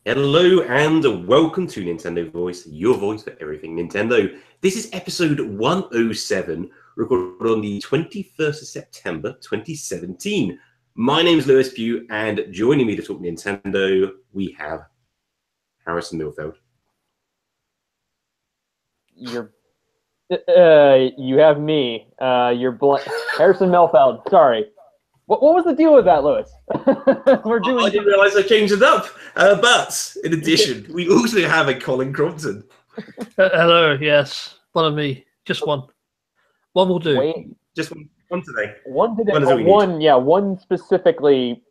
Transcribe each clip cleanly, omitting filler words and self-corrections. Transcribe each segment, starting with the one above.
Hello and welcome to Nintendo Voice, your voice for everything Nintendo. This is episode 107, recorded on the 21st of September 2017. My name is Lewis Pugh, and joining me to talk Nintendo, we have Harrison Milfeld. You have me. Harrison Milfeld. Sorry. What was the deal with that, Lewis? I didn't realise I changed it up. But in addition, we also have a Colin Crompton. Hello. Yes, one of me. Just one. One will do. Wait. Just one today. One today. One specifically.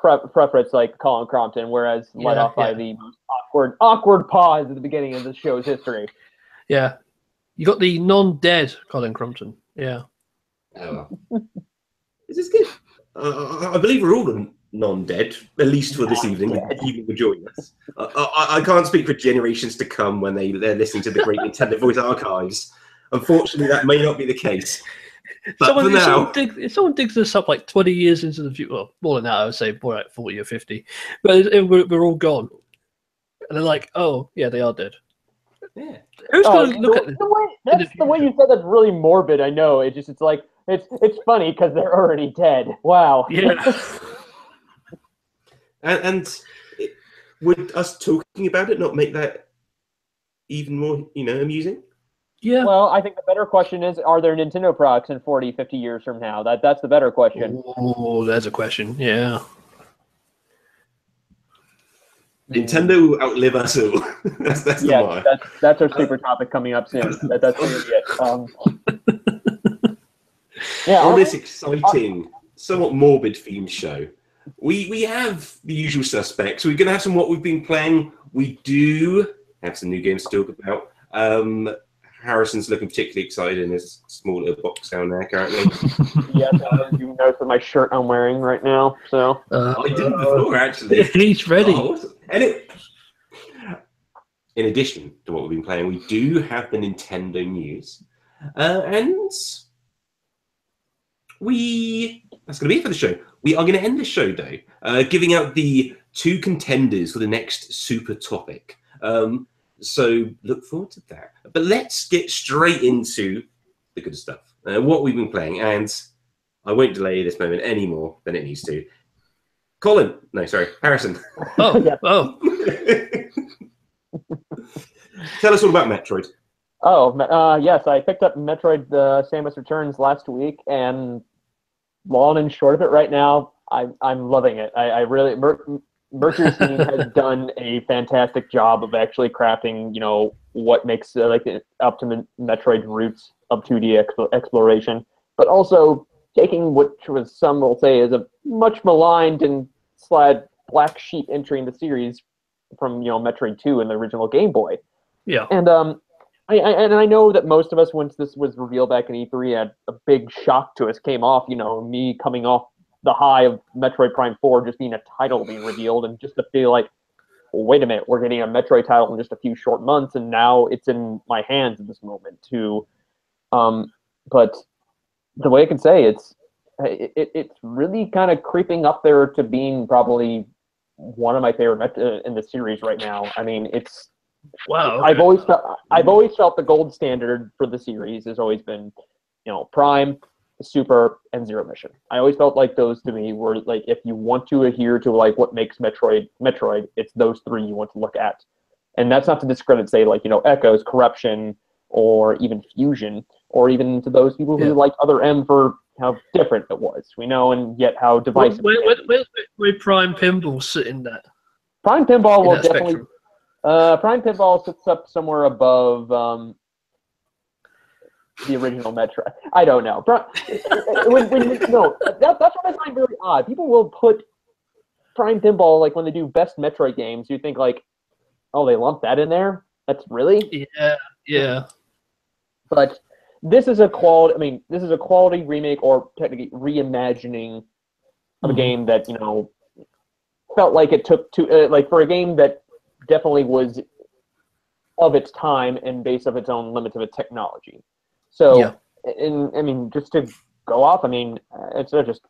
Preference like Colin Crompton, whereas led off by the most awkward pause at the beginning of the show's history. Yeah, you got the non-dead Colin Crompton. Yeah. Oh, well. This is good. I believe we're all non-dead, at least for this evening. Even for joining us. I can't speak for generations to come when they're listening to the great Nintendo Voice archives. Unfortunately, that may not be the case. But for now, if someone digs this up like 20 years into the future, well, more than that, I would say more like 40 or 50. But we're all gone, and they're like, "Oh, yeah, they are dead." Yeah. Who's going to look at this? The way you said that's really morbid. I know. It's like it's funny because they're already dead. Wow. Yeah. and would us talking about it not make that even more, amusing? Yeah. Well, I think the better question is, are there Nintendo products in 40, 50 years from now? That's the better question. Oh, there's a question. Yeah. Nintendo will outlive us all. that's the that's our super topic coming up soon. That's gonna be it. On this exciting, somewhat morbid themed show, we have the usual suspects. We're going to have some what we've been playing. We do have some new games to talk about. Harrison's looking particularly excited in his small little box down there currently. Yes, you notice my shirt I'm wearing right now. So I didn't before, actually. He's ready. Oh, awesome. In addition to what we've been playing, we do have the Nintendo news, and that's going to be it for the show. We are going to end the show though, giving out the two contenders for the next super topic. So look forward to that. But let's get straight into the good stuff. What we've been playing, and I won't delay this moment any more than it needs to. Harrison. Oh. Tell us all about Metroid. Yes, I picked up Metroid Samus Returns last week, and long and short of it right now, I'm loving it. I really... Mercury's team has done a fantastic job of actually crafting, what makes up to Metroid roots of 2D exploration, but also taking what was some will say is a much maligned and black sheep entry in the series from Metroid 2 in the original Game Boy. Yeah. And I know that most of us, once this was revealed back in E3, had a big shock to us. Came off, me coming off the high of Metroid Prime 4 just being a title being revealed, and just to feel like, well, wait a minute, we're getting a Metroid title in just a few short months, and now it's in my hands at this moment too. But the way I can say it's really kind of creeping up there to being probably one of my favorite in the series right now. I mean, it's wow. Okay. I've always felt the gold standard for the series has always been, Prime, Super, and Zero Mission. I always felt like those to me were like, if you want to adhere to like what makes Metroid, it's those three you want to look at. And that's not to discredit, say, like, Echoes, Corruption, or even Fusion, or even to those people who like Other M for how different it was, and yet how divisive. Where Prime Pinball sit in that? Prime Pinball will definitely. Spectrum. Prime Pinball sits up somewhere above the original Metroid. I don't know. That's what I find very odd. People will put Prime Pinball, like when they do best Metroid games, you think like, oh, they lumped that in there? That's really? Yeah. But this is a quality remake, or technically reimagining of a game that, felt like it took for a game that definitely was of its time and based of its own limits of its technology. So, just to go off, it's just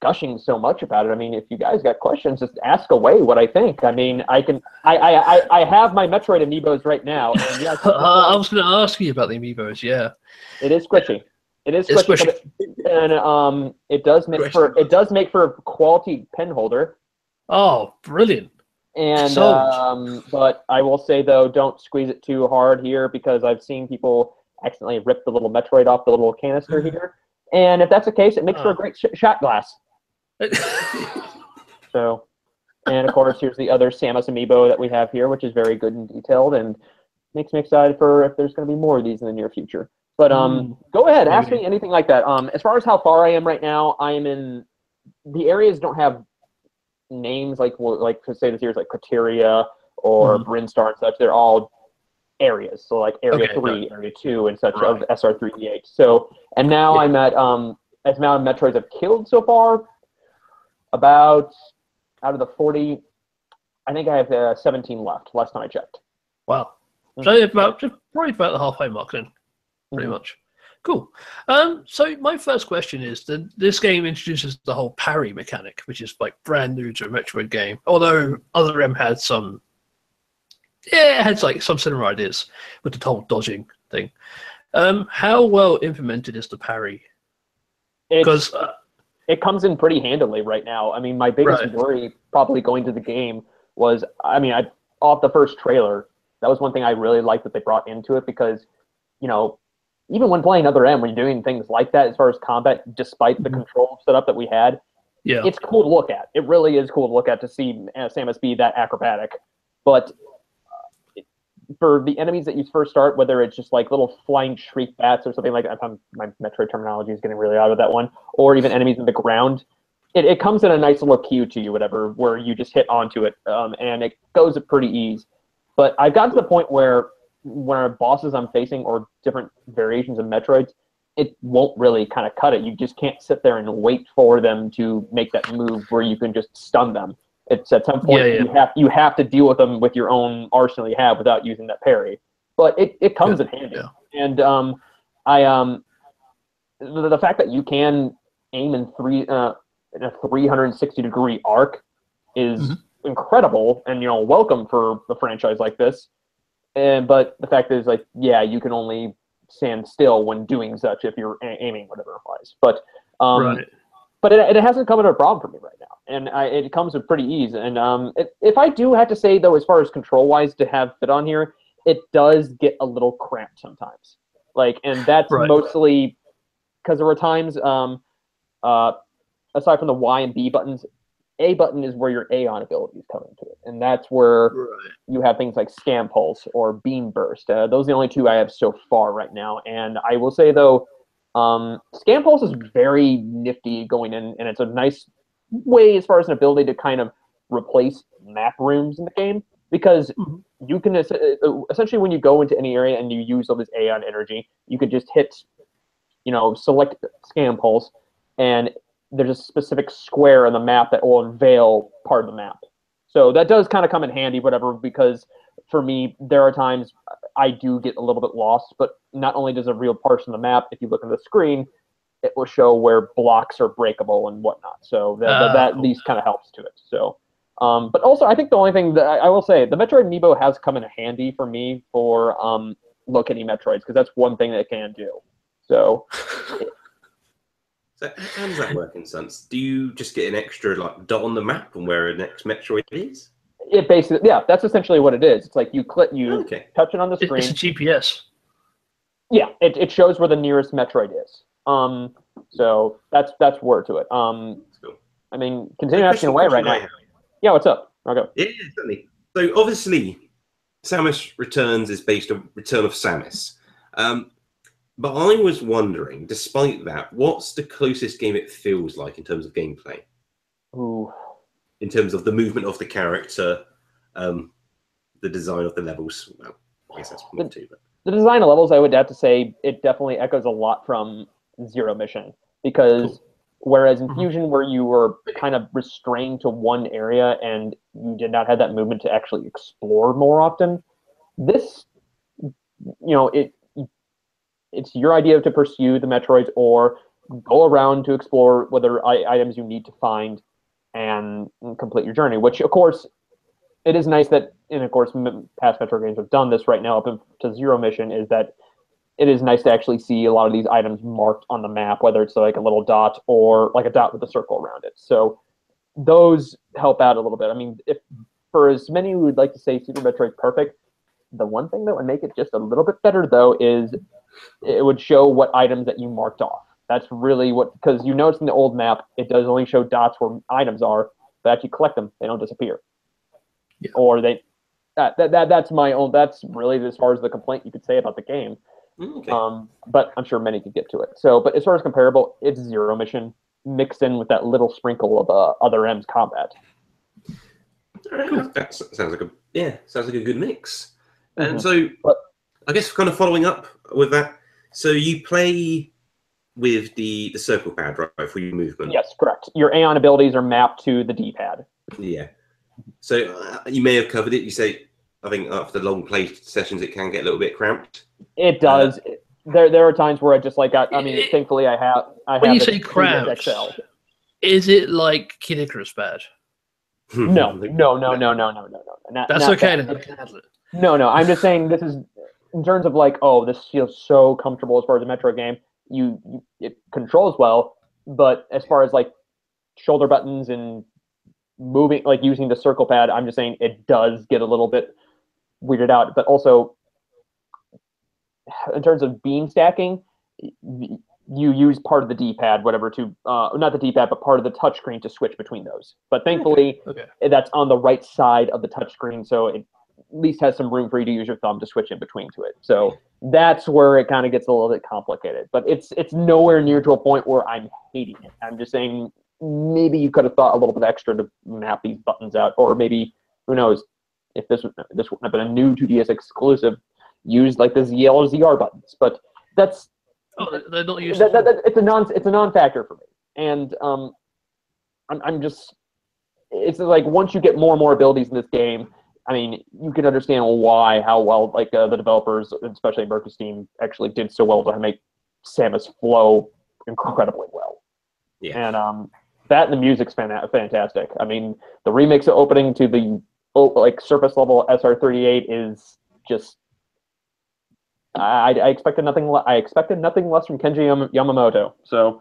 gushing so much about it. I mean, if you guys got questions, just ask away what I think. I mean, I have my Metroid amiibos right now, and yes, I was going to ask you about the amiibos. Yeah, it is squishy. It is It's squishy, and it does make for a quality pen holder. oh, brilliant! And Sold. but I will say though, don't squeeze it too hard here because I've seen people accidentally rip the little Metroid off the little canister here. And if that's the case, it makes for a great shot glass. So, and of course, here's the other Samus amiibo that we have here, which is very good and detailed, and makes me excited for if there's going to be more of these in the near future. But go ahead, ask me anything like that. As far as how far I am right now, I am in the areas don't have names like to say this here is like Criteria or Brinstar and such. They're all areas, so like area 3, area 2, and such of SR3D8. So, and now I'm at as amount of Metroids I've killed so far, about out of the 40, I think I have 17 left. Last time I checked. Wow. So probably about the halfway mark then, pretty much. Cool. So my first question is that this game introduces the whole parry mechanic, which is like brand new to a Metroid game. Although Other M had some, it had like some similar ideas with the whole dodging thing. How well implemented is the parry? Because it comes in pretty handily right now. I mean, my biggest worry probably going to the game was, I mean, off the first trailer, that was one thing I really liked that they brought into it because, you know, even when playing Other M, when you're doing things like that as far as combat, despite the control setup that we had, it's cool to look at. It really is cool to look at to see Samus be that acrobatic. But for the enemies that you first start, whether it's just like little flying shriek bats or something like that, my Metroid terminology is getting really out of that one, or even enemies in the ground, it comes in a nice little queue to you, whatever, where you just hit onto it, and it goes at pretty ease. But I've gotten to the point where when our bosses I'm facing or different variations of Metroids, it won't really kind of cut it. You just can't sit there and wait for them to make that move where you can just stun them. It's at some point you have to deal with them with your own arsenal you have without using that parry. But it comes in handy. Yeah. And the fact that you can aim in a 360-degree arc is incredible, and welcome for a franchise like this. But the fact is, like, you can only stand still when doing such if you're aiming whatever it was. But but it hasn't come into a problem for me right now, and it comes with pretty ease. And if I do have to say though, as far as control-wise to have fit on here, it does get a little cramped sometimes. Like, and that's mostly because there were times, aside from the Y and B buttons, A button is where your Aeon abilities come into it, and that's where you have things like Scan Pulse or Beam Burst. Those are the only two I have so far right now. And I will say though, Scan Pulse is very nifty going in, and it's a nice way as far as an ability to kind of replace map rooms in the game, because you can essentially, when you go into any area and you use all this Aeon energy, you could just hit, select Scan Pulse, and there's a specific square on the map that will unveil part of the map. So that does kind of come in handy, whatever, because for me, there are times I do get a little bit lost, but not only does it reveal parts of the map, if you look at the screen, it will show where blocks are breakable and whatnot. So that at least kind of helps to it. So, but also, I think the only thing that I will say, the Metroid Amiibo has come in handy for me for locating Metroids, because that's one thing that it can do. So... So how does that work in sense? Do you just get an extra dot on the map on where the next Metroid is? It basically, that's essentially what it is. It's like you touch it on the screen. It's a GPS. Yeah, it shows where the nearest Metroid is. So that's word to it. Cool. I mean, continue asking away right now. Yeah, what's up? Okay. Yeah, certainly. So obviously, Samus Returns is based on Return of Samus. But I was wondering, despite that, what's the closest game it feels like in terms of gameplay? Ooh. In terms of the movement of the character, the design of the levels. Well, I guess that's one too. But the design of levels, I would have to say, it definitely echoes a lot from Zero Mission, because whereas in Fusion, where you were kind of restrained to one area and you did not have that movement to actually explore more often, this, it's your idea to pursue the Metroids, or go around to explore whether items you need to find and complete your journey. Which, of course, it is nice that, and of course, past Metro games have done this right now up to Zero Mission, is that it is nice to actually see a lot of these items marked on the map, whether it's like a little dot or like a dot with a circle around it. So those help out a little bit. I mean, if for as many who would like to say Super Metroid perfect, the one thing that would make it just a little bit better, though, is it would show what items that you marked off. That's really what, because you notice in the old map, it does only show dots where items are, but after you collect them, they don't disappear. Yeah. Or they, that's my own, that's really as far as the complaint you could say about the game. Okay. But I'm sure many could get to it. So, but as far as comparable, it's Zero Mission mixed in with that little sprinkle of other M's combat. Cool. That sounds like a good mix. And so, I guess kind of following up with that, so you play with the circle pad, right, for your movement? Yes, correct. Your Aeon abilities are mapped to the D-pad. Yeah. So you may have covered it. You say, I think after long play sessions, it can get a little bit cramped. It does. There are times where I just like, thankfully I have. When you say cramped, is it like Kid Icarus bad? No. That's okay then. No, I'm just saying this is in terms of like, this feels so comfortable as far as a Metro game. It controls well, but as far as like shoulder buttons and moving, like using the circle pad, I'm just saying it does get a little bit weirded out. But also, in terms of beam stacking, you use part of the D-pad, whatever, to not the D-pad, but part of the touchscreen to switch between those. But thankfully, that's on the right side of the touchscreen, so it at least has some room for you to use your thumb to switch in between to it. So that's where it kind of gets a little bit complicated. But it's nowhere near to a point where I'm hating it. I'm just saying maybe you could have thought a little bit extra to map these buttons out, or maybe, who knows, if this wouldn't have been a new 2DS exclusive, use like the ZL or ZR buttons. But that's they don't use it's a non-factor for me. And I'm just, it's like once you get more and more abilities in this game, I mean, you can understand how well like the developers, especially Mercury's team, actually did so well to make Samus flow incredibly well. Yeah. And that and the music's fantastic. I mean, the remix opening to the like surface level SR38 is just. I expected nothing. I expected nothing less from Kenji Yamamoto. So,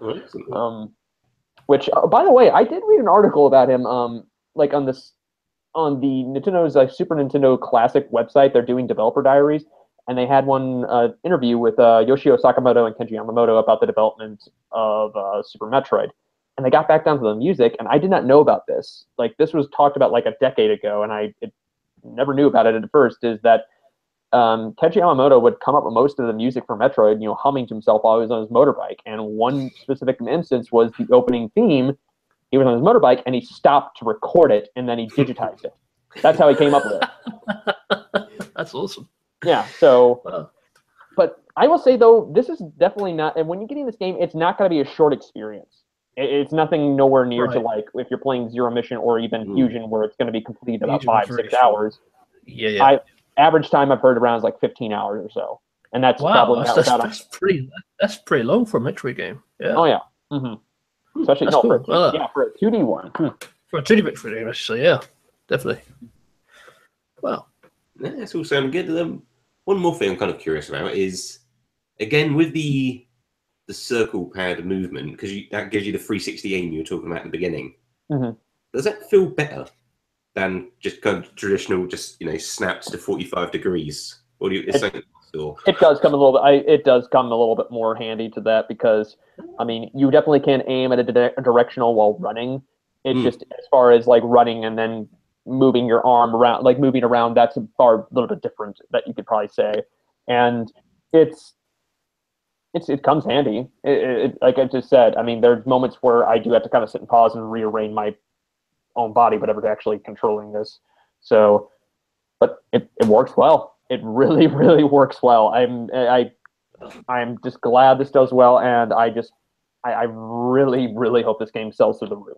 which by the way, I did read an article about him. Like on the Nintendo's Super Nintendo Classic website, they're doing developer diaries, and they had one interview with Yoshio Sakamoto and Kenji Yamamoto about the development of Super Metroid, and they got back down to the music, and I did not know about this. Like this was talked about like a decade ago, and I never knew about it at first. Is that Kenji Yamamoto would come up with most of the music for Metroid, humming to himself while he was on his motorbike. And one specific instance was the opening theme. He was on his motorbike, and he stopped to record it, and then he digitized it. That's how he came up with it. That's awesome. Yeah, so... But I will say, though, this is definitely not... And when you get in this game, it's not going to be a short experience. It's nothing nowhere near to, like, if you're playing Zero Mission or even Fusion, where it's going to be completed in about 5-6 hours. Yeah. Average time I've heard around is like 15 hours or so, and that's probably that's pretty long for a Metroid game. Yeah. Oh yeah. Mm-hmm. Especially for a 2D one. For a 2D Metroid game, actually, yeah, definitely. Wow. Yeah, that's all sounding good. One more thing I'm kind of curious about is, again, with the circle pad movement, because that gives you the 360 aim you were talking about in the beginning. Mm-hmm. Does that feel better than just kind of traditional, just snaps to 45 degrees? Or it does come a little bit. It does come a little bit more handy to that because, I mean, you definitely can aim at a directional while running. It's just as far as like running and then moving your arm around, like moving around. That's a little bit different that you could probably say, and it comes handy. Like I just said, I mean, there's moments where I do have to kind of sit and pause and rearrange my own body, whatever, to actually controlling this. So, but it works well. It really, really works well. I'm just glad this does well, and I really, really hope this game sells through the roof,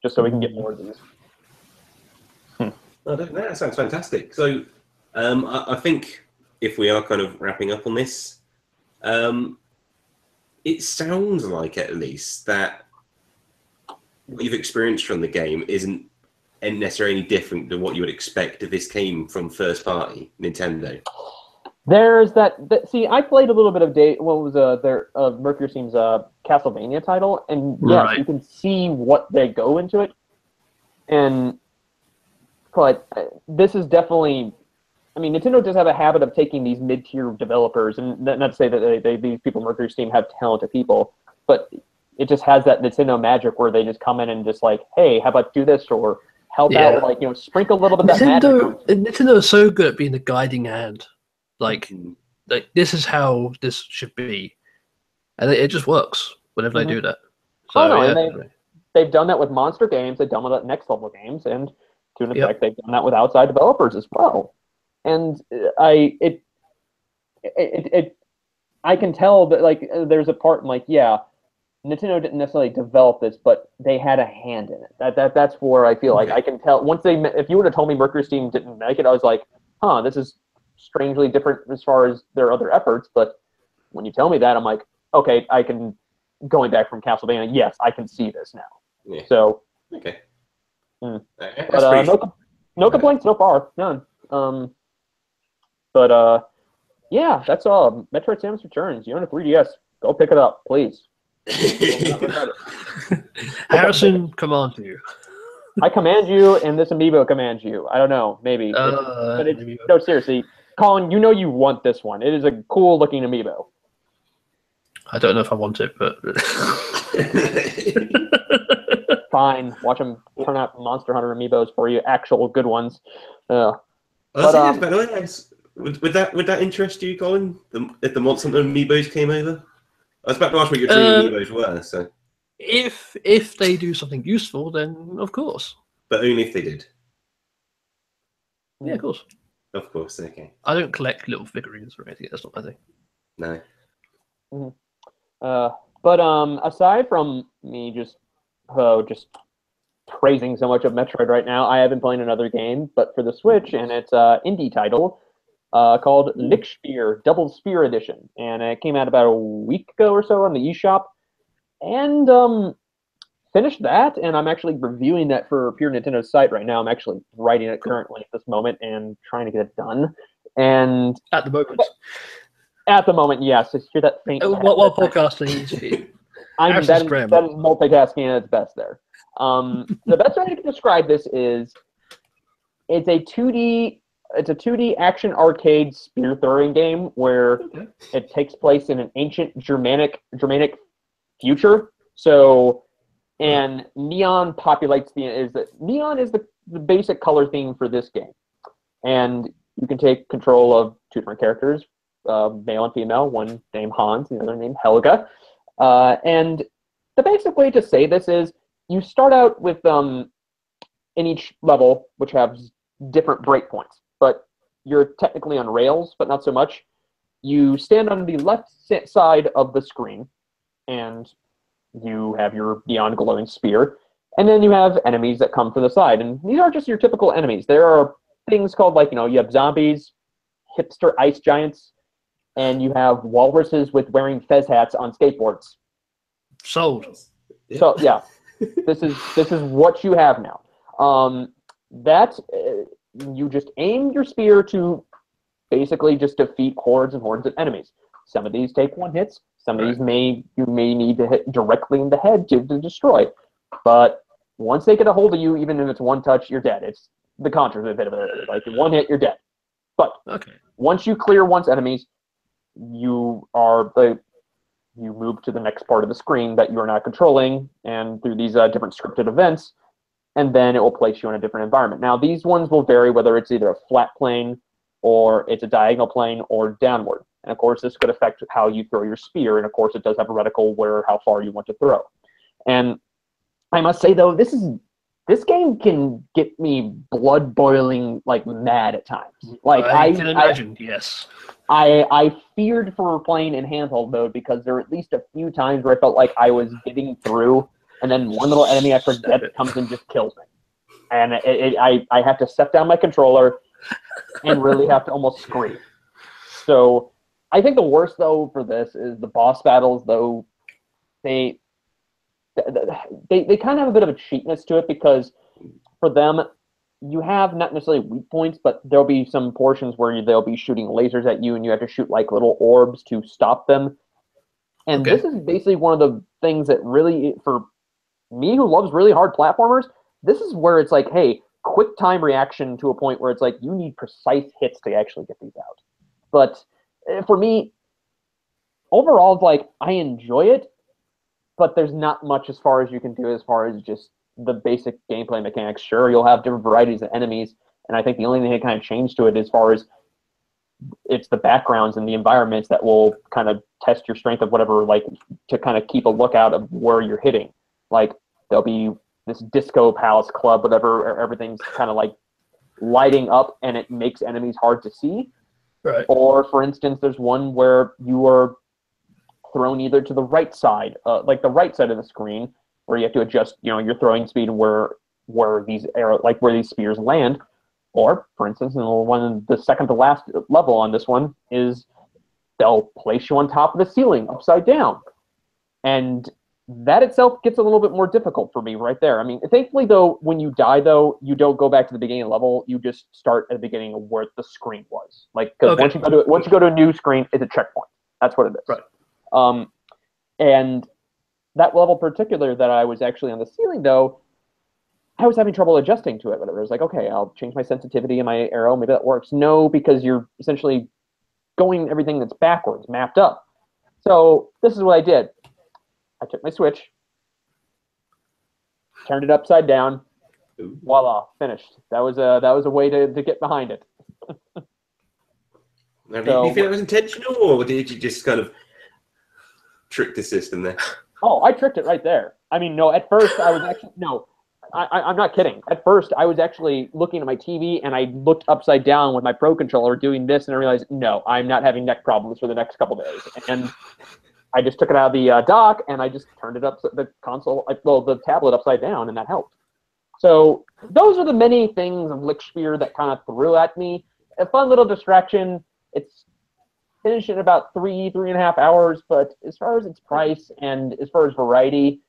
just so we can get more of these. That sounds fantastic. So, I think if we are kind of wrapping up on this, it sounds like at least that what you've experienced from the game isn't necessarily different than what you would expect if this came from first party Nintendo. There's that. See, I played a little bit of what was their Mercury Steam's Castlevania title, and yes, Right. you can see what they go into it. But this is definitely. I mean, Nintendo does have a habit of taking these mid-tier developers, and not to say that these people, Mercury Steam, have talented people, but it just has that Nintendo magic where they just come in and just like, hey, how about do this, or help out, like, you know, sprinkle a little bit of that magic. Nintendo is so good at being the guiding hand. Like this is how this should be, and it just works whenever they do that. So, and they've done that with Monster games. They've done that with Next Level games, and to an effect, they've done that with outside developers as well. And I can tell that, like, there's a part in, like, yeah, Nintendo didn't necessarily develop this, but they had a hand in it. That's where I feel like I can tell. If you would have told me Mercury Steam didn't make it, I was like, huh, this is strangely different as far as their other efforts. But when you tell me that, I'm like, okay, I can. Going back from Castlevania, yes, I can see this now. Yeah. So okay, but no complaints so far, none. Yeah, that's all. Metroid Samus Returns. You own a 3DS. Go pick it up, please. Harrison commands you. I command you, and this amiibo commands you. I don't know, maybe. No, seriously, Colin, you know you want this one. It is a cool looking amiibo. I don't know if I want it, but fine. Watch them turn out Monster Hunter amiibos for you, actual good ones. Would that interest you, Colin? If the Monster Hunter amiibos came over, I was about to ask what your dream amiibos were. So, if they do something useful, then of course. But only if they did. Yeah, of course. Of course, okay. I don't collect little figurines or anything. That's not my thing. No. But aside from me just praising so much of Metroid right now, I have been playing another game, but for the Switch, and it's an indie title called Lickspear Double Spear Edition, and it came out about a week ago or so on the eShop, and finished that, and I'm actually reviewing that for Pure Nintendo's site right now. I'm actually writing it currently at this moment and trying to get it done. And at the moment, yes. Just hear that faint. What podcasting is that is multitasking at its best there. The best way I can describe this is it's a 2D action arcade spear throwing game where it takes place in an ancient Germanic future. So, and neon populates neon is the basic color theme for this game, and you can take control of two different characters, male and female, one named Hans, the other named Helga. And the basic way to say this is you start out with in each level, which has different breakpoints, but you're technically on rails, but not so much. You stand on the left side of the screen, and you have your neon glowing spear, and then you have enemies that come from the side, and these aren't just your typical enemies. There are things called, like, you have zombies, hipster ice giants, and you have walruses with wearing fez hats on skateboards. Sold. So yeah, this is what you have now. You just aim your spear to basically just defeat hordes and hordes of enemies. Some of these take one hits. Some of these you may need to hit directly in the head to destroy. But once they get a hold of you, even if it's one touch, you're dead. It's the contrary of it. Like, one hit, you're dead. But once you clear one's enemies, you move to the next part of the screen that you are not controlling, and through these different scripted events, and then it will place you in a different environment. Now, these ones will vary whether it's either a flat plane, or it's a diagonal plane, or downward. And of course, this could affect how you throw your spear, and of course, it does have a reticle how far you want to throw. And I must say, though, this game can get me blood boiling, like, mad at times. Like, I can imagine, yes. I feared for playing in handheld mode because there were at least a few times where I felt like I was getting through, and then one little enemy I forget comes and just kills me. And I have to set down my controller and really have to almost scream. So I think the worst, though, for this is the boss battles, though they kind of have a bit of a cheapness to it, because for them, you have not necessarily weak points, but there'll be some portions where they'll be shooting lasers at you, and you have to shoot like little orbs to stop them. And Okay. this is basically one of the things that really, for me who loves really hard platformers, this is where it's like, hey, quick time reaction to a point where it's like you need precise hits to actually get these out. But for me, overall, it's like I enjoy it, but there's not much as far as you can do as far as just the basic gameplay mechanics. Sure, you'll have different varieties of enemies, and I think the only thing that kind of changed to it as far as it's the backgrounds and the environments that will kind of test your strength of whatever, like to kind of keep a lookout of where you're hitting. Like there'll be this disco palace club, whatever, everything's kind of like lighting up and it makes enemies hard to see. Right. Or for instance, there's one where you are thrown either to the right side, like the right side of the screen, where you have to adjust, your throwing speed and where these where these spears land. Or, for instance, the second to last level on this one is they'll place you on top of the ceiling, upside down. And that itself gets a little bit more difficult for me right there. I mean, thankfully, though, when you die, though, you don't go back to the beginning of the level. You just start at the beginning of where the screen was. Like, because once you go to a new screen, it's a checkpoint. That's what it is. Right. And that level particular that I was actually on the ceiling, though, I was having trouble adjusting to it. Whatever. I was like, okay, I'll change my sensitivity and my arrow. Maybe that works. No, because you're essentially going everything that's backwards, mapped up. So this is what I did. I took my Switch, turned it upside down, voila, finished. That was a way to get behind it. Now, do you feel it was intentional, or did you just kind of trick the system there? Oh, I tricked it right there. I mean, no, at first I was actually, no, I'm not kidding. At first I was actually looking at my TV and I looked upside down with my Pro Controller doing this, and I realized, no, I'm not having neck problems for the next couple days. And I just took it out of the dock and I just turned it up, the tablet upside down, and that helped. So those are the many things of Licksphere that kind of threw at me. A fun little distraction. It's finished in about 3.5 hours, but as far as its price and as far as variety,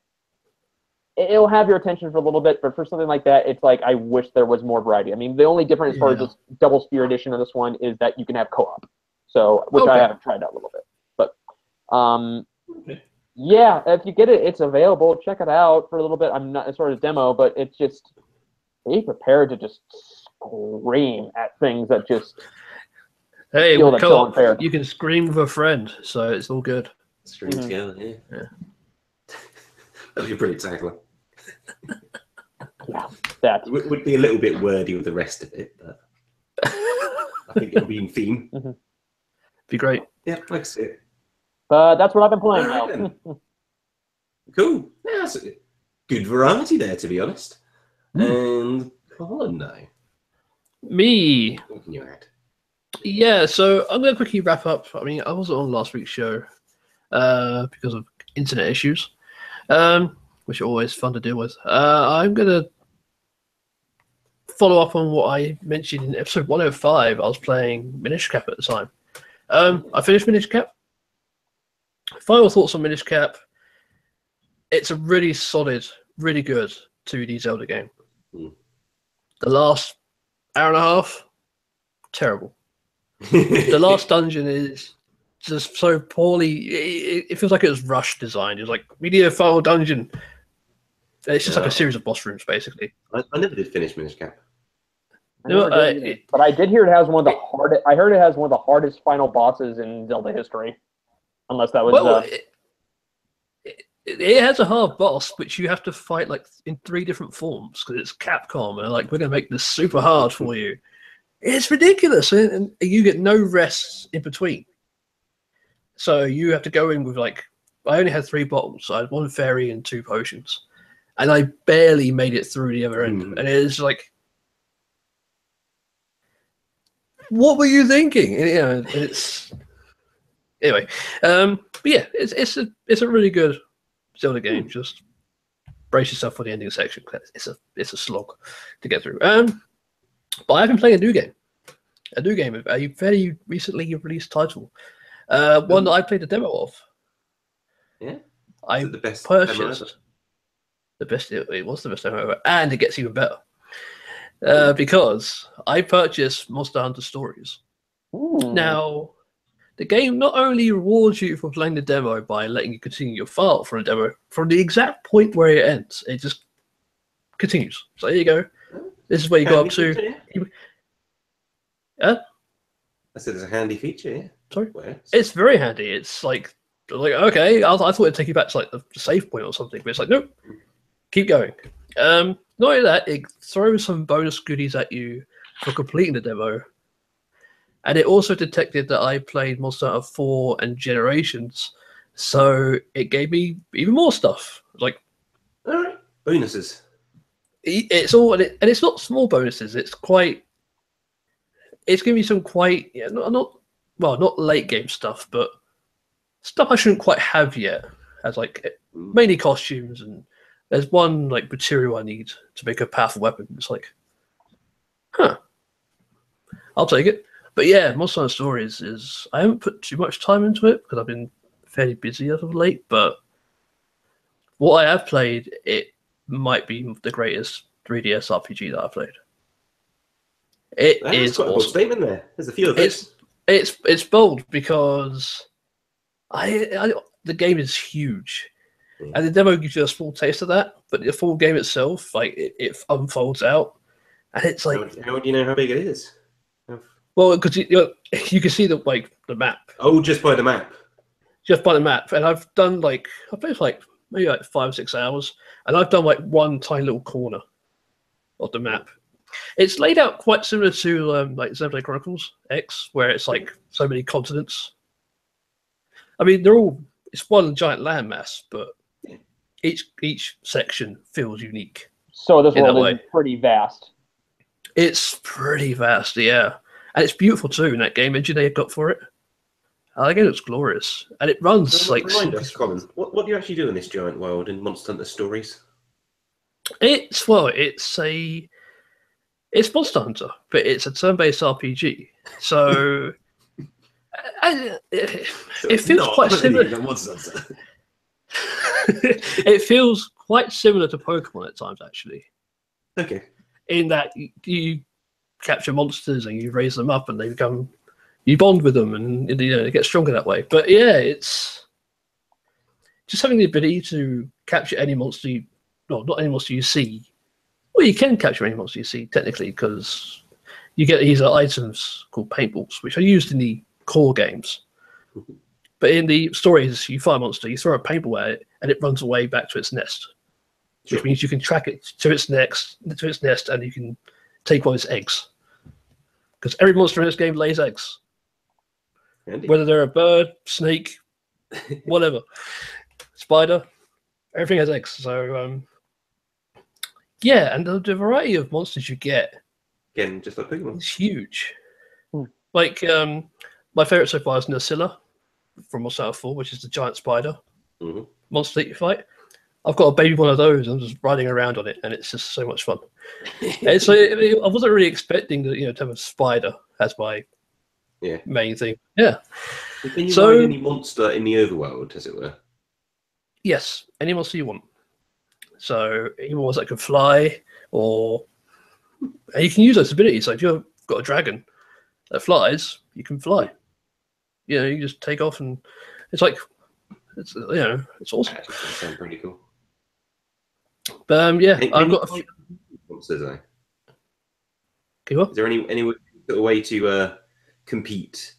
it'll have your attention for a little bit, but for something like that, it's like I wish there was more variety. I mean, the only difference as far as this Double Spear edition of this one is that you can have co-op, which I haven't tried out a little bit. But yeah, if you get it, it's available. Check it out for a little bit. I'm not as far as demo, but it's just be prepared to just scream at things that just feel that's so unfair. You can scream with a friend, so it's all good. Scream together, yeah. That'd be a pretty tagline. Yeah, that would be a little bit wordy with the rest of it, but I think it'll be in theme. Be great. Yeah, I can see it. But that's what I've been playing now. Cool. Yeah, that's a good variety there, to be honest. And Colin, now. Me. What can you add? Yeah, so I'm going to quickly wrap up. I mean, I wasn't on last week's show because of internet issues, which are always fun to deal with. I'm going to follow up on what I mentioned in episode 105. I was playing Minish Cap at the time. I finished Minish Cap. Final thoughts on Minish Cap. It's a really solid, really good 2D Zelda game. The last hour and a half, terrible. The last dungeon is just so poorly. It feels like it was rushed designed. It was like, we need a final dungeon. It's just like a series of boss rooms, basically. I never did finish Minish Cap. But I did hear it has one of the hardest. I heard it has one of the hardest final bosses in Zelda history. Unless that was. It has a hard boss, which you have to fight like in 3 different forms because it's Capcom, and like we're gonna make this super hard for you. It's ridiculous, and you get no rests in between. So you have to go in with like, I only had 3 bottles. So I had 1 fairy and 2 potions, and I barely made it through the other end. And it's like, what were you thinking? And, it's anyway. But yeah, it's a really good Zelda game. Just brace yourself for the ending section. It's a slog to get through. But I've been playing a new game, a very recently released title, one that I played a demo of. Yeah. I it the best purchased the best. It was the best demo ever, and it gets even better because I purchased Monster Hunter Stories. Ooh. Now, the game not only rewards you for playing the demo by letting you continue your file from the demo from the exact point where it ends, it just continues. So there you go. This is where you go up to. I said it's a handy feature. Yeah. Sorry, Where? it's very handy. It's like okay, I thought it'd take you back to like the save point or something, but it's like nope, keep going. Not only that, it throws some bonus goodies at you for completing the demo. And it also detected that I played Monster Hunter 4 and Generations, so it gave me even more stuff. Like, all right, bonuses. It's all, and it's not small bonuses. It's giving me some quite, not late game stuff, but stuff I shouldn't quite have yet. As like mainly costumes, and there's one like material I need to make a powerful weapon. It's like, I'll take it. But yeah, Monster Hunter Stories is... I haven't put too much time into it because I've been fairly busy as of late, but what I have played, it might be the greatest 3DS RPG that I've played. It's quite a bold statement there. There's a few of those. It's bold because the game is huge. And the demo gives you a small taste of that, but the full game itself, like it unfolds out. And it's like... How do you know how big it is? Well, because you can see the map. Oh, just by the map. Just by the map, and I've done I've played maybe 5 or 6 hours, and I've done one tiny little corner of the map. It's laid out quite similar to Xenoblade Chronicles X, where it's like so many continents. I mean, it's one giant landmass, but each section feels unique. So this world is pretty vast. It's pretty vast, yeah. And it's beautiful too in that game engine they've got for it. I think it looks glorious. And it runs Remind us, Colin, what do you actually do in this giant world in Monster Hunter Stories? It's Monster Hunter, but it's a turn-based RPG. So it feels quite similar. It feels quite similar to Pokemon at times, actually. Okay. In that you capture monsters and you raise them up and you bond with them and it gets stronger that way. But yeah, it's just having the ability to capture any monster not any monster you see. Well, you can capture any monster you see technically because you get these items called paintballs, which are used in the core games. But in the stories, you find a monster, you throw a paintball at it, and it runs away back to its nest, which means you can track it to its nest, and you can take one of its eggs. Because every monster in this game lays eggs. Andy? Whether they're a bird, snake, whatever. Spider, everything has eggs. So, yeah, and the variety of monsters you get... Again, just like Pokemon. It's huge. Like, my favourite so far is Nursilla from Monster Hunter 4, which is the giant spider monster that you fight. I've got a baby one of those. I'm just riding around on it, and it's just so much fun. And so I wasn't really expecting to have a spider as my main thing. Yeah. Can you ride any monster in the overworld, as it were? Yes, any monster you want. So even ones that can fly, and you can use those abilities. So if you've got a dragon that flies, you can fly. You can just take off, and it's it's awesome. That sounds pretty cool. But I've got a few monsters. Okay, what? Is there any way to compete,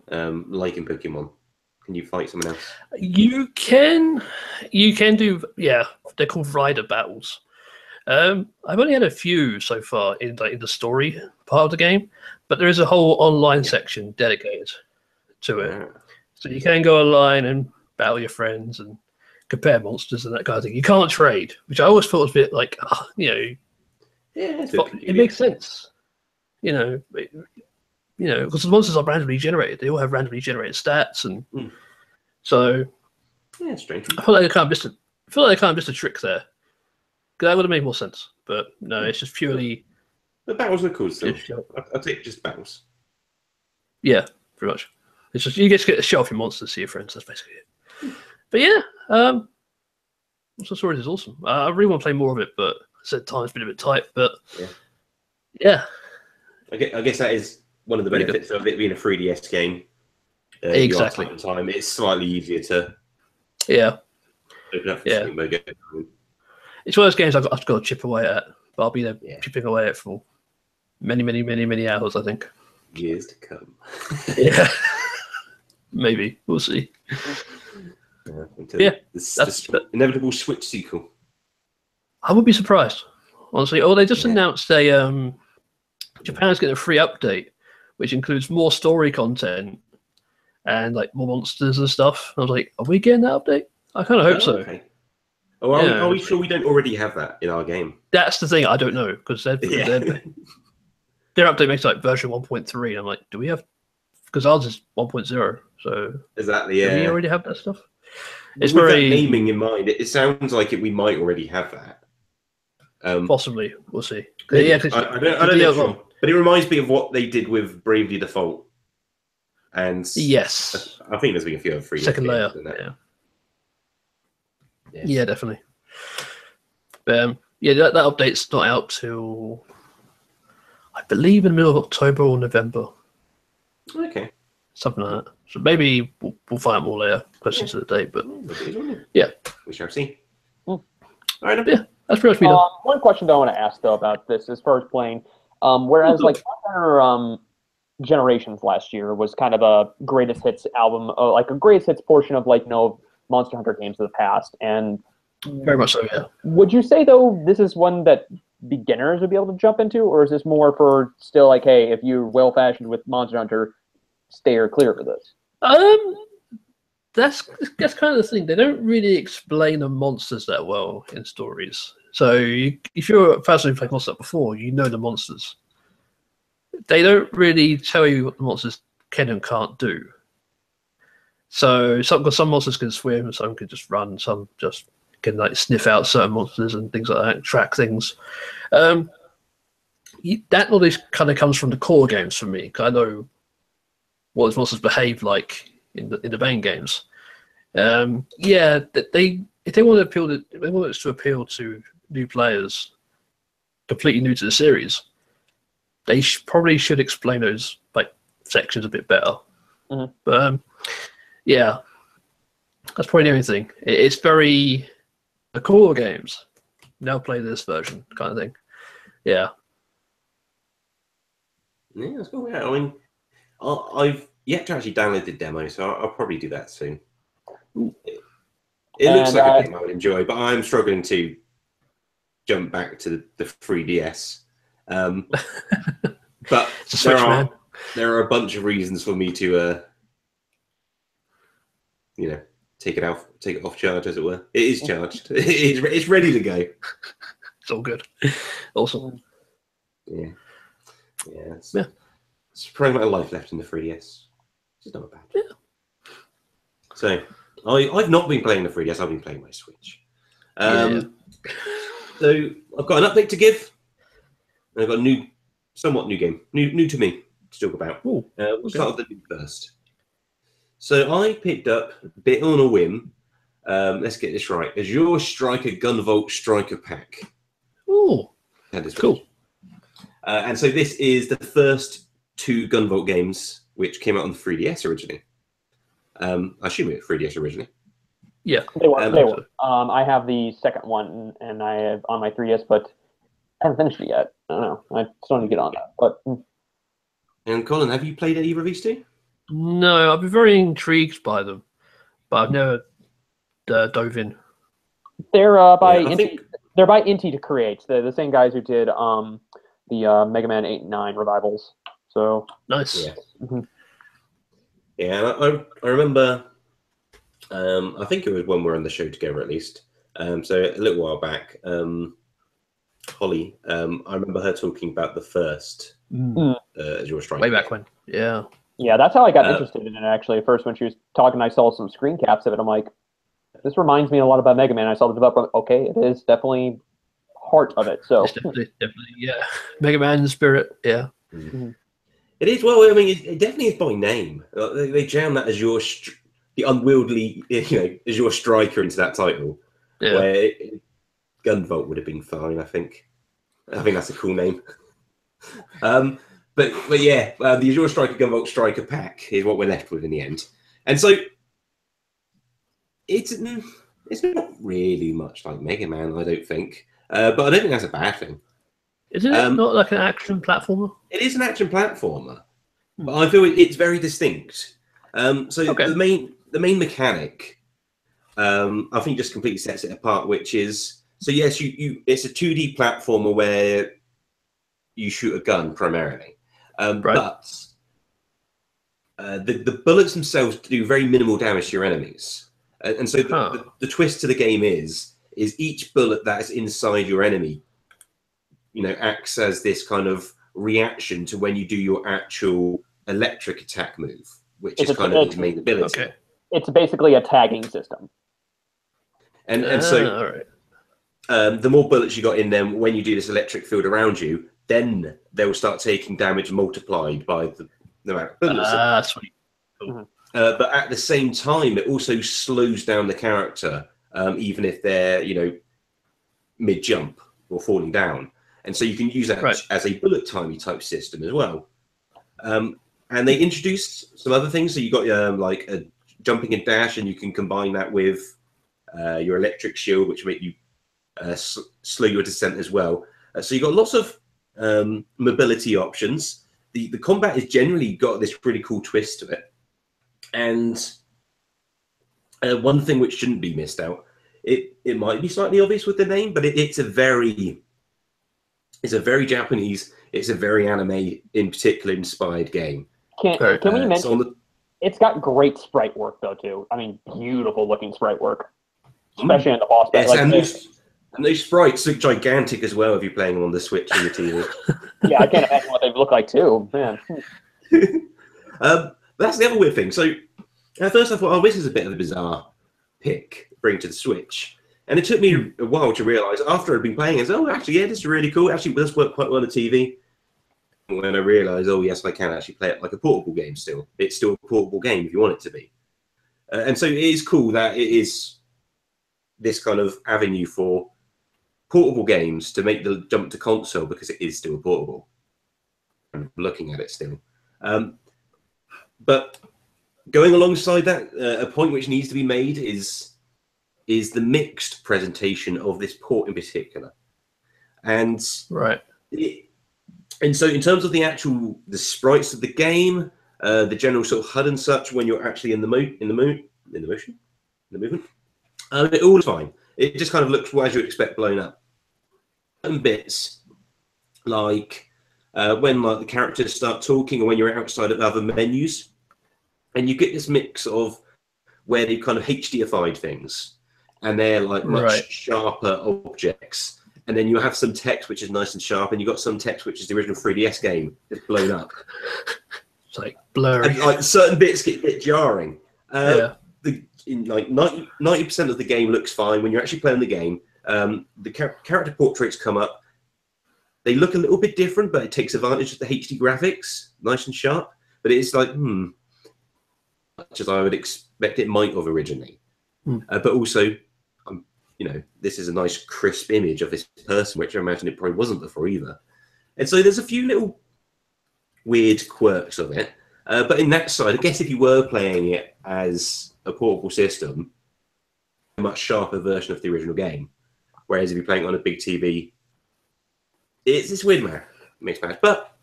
like in Pokemon? Can you fight someone else? You can do. Yeah, they're called rider battles. I've only had a few so far in the story part of the game, but there is a whole online section dedicated to it. So you can go online and battle your friends and compare monsters and that kind of thing. You can't trade, which I always thought was a bit like, it makes sense. Because the monsters are randomly generated. They all have randomly generated stats, and so strange. I feel like they kind of missed a trick there. Because that would have made more sense, but no, it's just purely. The battles are cool still. I'll take just battles. Yeah, pretty much. It's just you get to show off your monsters to your friends. That's basically it. But yeah, the story is awesome. I really want to play more of it, but I said time's been a bit tight. But yeah. I guess that is one of the benefits of it being a 3DS game. Exactly. You are tight on time. It's slightly easier to open up for Steam Mode. It's one of those games I've got to chip away at, but I'll be there chipping away at it for many hours, I think. Years to come. Yeah. Maybe. We'll see. That's inevitable Switch sequel. I would be surprised, honestly. Oh, they just announced a Japan's getting a free update, which includes more story content and like more monsters and stuff. I was like, are we getting that update? I kind of hope so. Okay. Oh, are we sure we don't already have that in our game? That's the thing. I don't know because their update makes like version 1.3. And I'm like, do we have? Because ours is 1.0. So exactly, do we already have that stuff? It's with very that naming in mind. It sounds like we might already have that. Possibly, we'll see. I don't know, sure. But it reminds me of what they did with Bravely Default. And yes, I think there's been a few other free second layer. Yeah, definitely. That update's not out till I believe in the middle of October or November. Okay, something like that. So maybe we'll find out more later, closer to the date. But we shall see. All right, that's pretty much me. One question that I want to ask though about this, as far as playing, whereas like other generations last year was kind of a greatest hits album, like a greatest hits portion of like Monster Hunter games of the past, and very much so. Yeah. Would you say though this is one that beginners would be able to jump into, or is this more for still like, hey, if you're well fashioned with Monster Hunter, stay or clear for this? That's kind of the thing. They don't really explain the monsters that well in stories. So if you're a person who played Monster Hunter before, you know the monsters. They don't really tell you what the monsters can and can't do. So some monsters can swim, some can just run, some just can like sniff out certain monsters and things like that, track things. That knowledge kind of comes from the core games for me. Cause I know what those monsters behave like in the main games. If they want to appeal to new players, completely new to the series, they probably should explain those like sections a bit better. Mm-hmm. But that's probably the only thing. It's very the core games. Now play this version kind of thing. Yeah. Yeah, that's cool. Yeah, I mean, I've yet to actually download the demo, so I'll probably do that soon. It looks like a game I would enjoy, but I'm struggling to jump back to the 3DS. But there are a bunch of reasons for me to, take it off charge, as it were. It is charged. It's ready to go. It's all good. Awesome. Yeah. It's probably my life left in the 3DS. It's not bad. Yeah. So I've not been playing the 3DS. I've been playing my Switch. So I've got an update to give. And I've got a somewhat new game, new to me to talk about. We'll start with the new first. So I picked up a bit on a whim. Let's get this right. Azure Striker Gunvolt Striker Pack. Oh, that is cool. And so this is the first two Gunvolt games which came out on the 3DS originally. I assume it was 3DS originally. Yeah, they were. I have the second one, and I have on my 3DS, but I haven't finished it yet. I don't know. I still need to get on that. But and Colin, have you played either of these two? No, I've been very intrigued by them, but I've never dove in. They're by they're by Inti to create. They're the same guys who did the Mega Man 8 and 9 revivals. So nice. Yeah. Mm-hmm. Yeah, I remember. I think it was when we were on the show together, at least. So a little while back, Holly. I remember her talking about the first Azure Striker. Way back when. Yeah. Yeah, that's how I got interested in it, actually. At first, when she was talking, I saw some screen caps of it. I'm like, this reminds me a lot about Mega Man. I saw the developer. Okay, it is definitely part of it. So it's definitely, yeah. Mega Man spirit, yeah. Mm-hmm. It is. Well, I mean, it definitely is by name. They jam that Azure unwieldy, Azure Striker into that title, Yeah. where Gunvolt would have been fine. I think that's a cool name. But yeah, the Azure Striker Gunvolt Striker pack is what we're left with in the end, and so it's not really much like Mega Man, I don't think, but I don't think that's a bad thing. Isn't it not like an action platformer? It is an action platformer, but I feel it's very distinct. The main mechanic, I think, just completely sets it apart. Which is, so yes, it's a 2D platformer where you shoot a gun primarily, but the bullets themselves do very minimal damage to your enemies, and so the twist to the game is each bullet that is inside your enemy, acts as this kind of reaction to when you do your actual electric attack move, which is kind of its main ability. Okay. It's basically a tagging system. And so the more bullets you got in them, when you do this electric field around you, then they'll start taking damage multiplied by the amount of bullets. Sweet. Cool. But at the same time, it also slows down the character, even if they're, mid-jump or falling down. And so you can use that as a bullet timey type system as well. And they introduced some other things. So you got like a jumping and dash, and you can combine that with your electric shield, which make you slow your descent as well. So you've got lots of mobility options. The combat has generally got this pretty cool twist to it. And one thing which shouldn't be missed out, it might be slightly obvious with the name, but it's a very Japanese, it's a very anime in particular inspired game. Can we mention it's got great sprite work though too. I mean, beautiful looking sprite work, especially in the boss battle. Yes, and those sprites look gigantic as well if you're playing them on the Switch and the TV. Yeah, I can't imagine what they look like too, man. That's the other weird thing. So at first I thought, oh, this is a bit of a bizarre pick to bring to the Switch. And it took me a while to realise after I'd been playing, actually, yeah, this is really cool. Actually, this worked quite well on the TV. When I realised, oh, yes, I can actually play it like a portable game still. It's still a portable game if you want it to be. And so it is cool that it is this kind of avenue for portable games to make the jump to console because it is still portable. I'm looking at it still. But going alongside that, a point which needs to be made is the mixed presentation of this port in particular. And and so in terms of the sprites of the game, the general sort of HUD and such, when you're actually in the movement, it all is fine. It just kind of looks as you expect blown up. Certain bits, like when the characters start talking, or when you're outside of other menus, and you get this mix of where they've kind of HDified things, and they're like much sharper objects. And then you have some text which is nice and sharp, and you got some text which is the original 3DS game that's blown up. It's like blurry. And like certain bits get a bit jarring. Like 90% of the game looks fine when you're actually playing the game. The character portraits come up. They look a little bit different, but it takes advantage of the HD graphics, nice and sharp. But it's like, much as I would expect it might have originally. But also, this is a nice crisp image of this person, which I imagine it probably wasn't before either. And so there's a few little weird quirks of it. But in that side, I guess if you were playing it as a portable system, a much sharper version of the original game. Whereas if you're playing it on a big TV, it's weird mixed match. But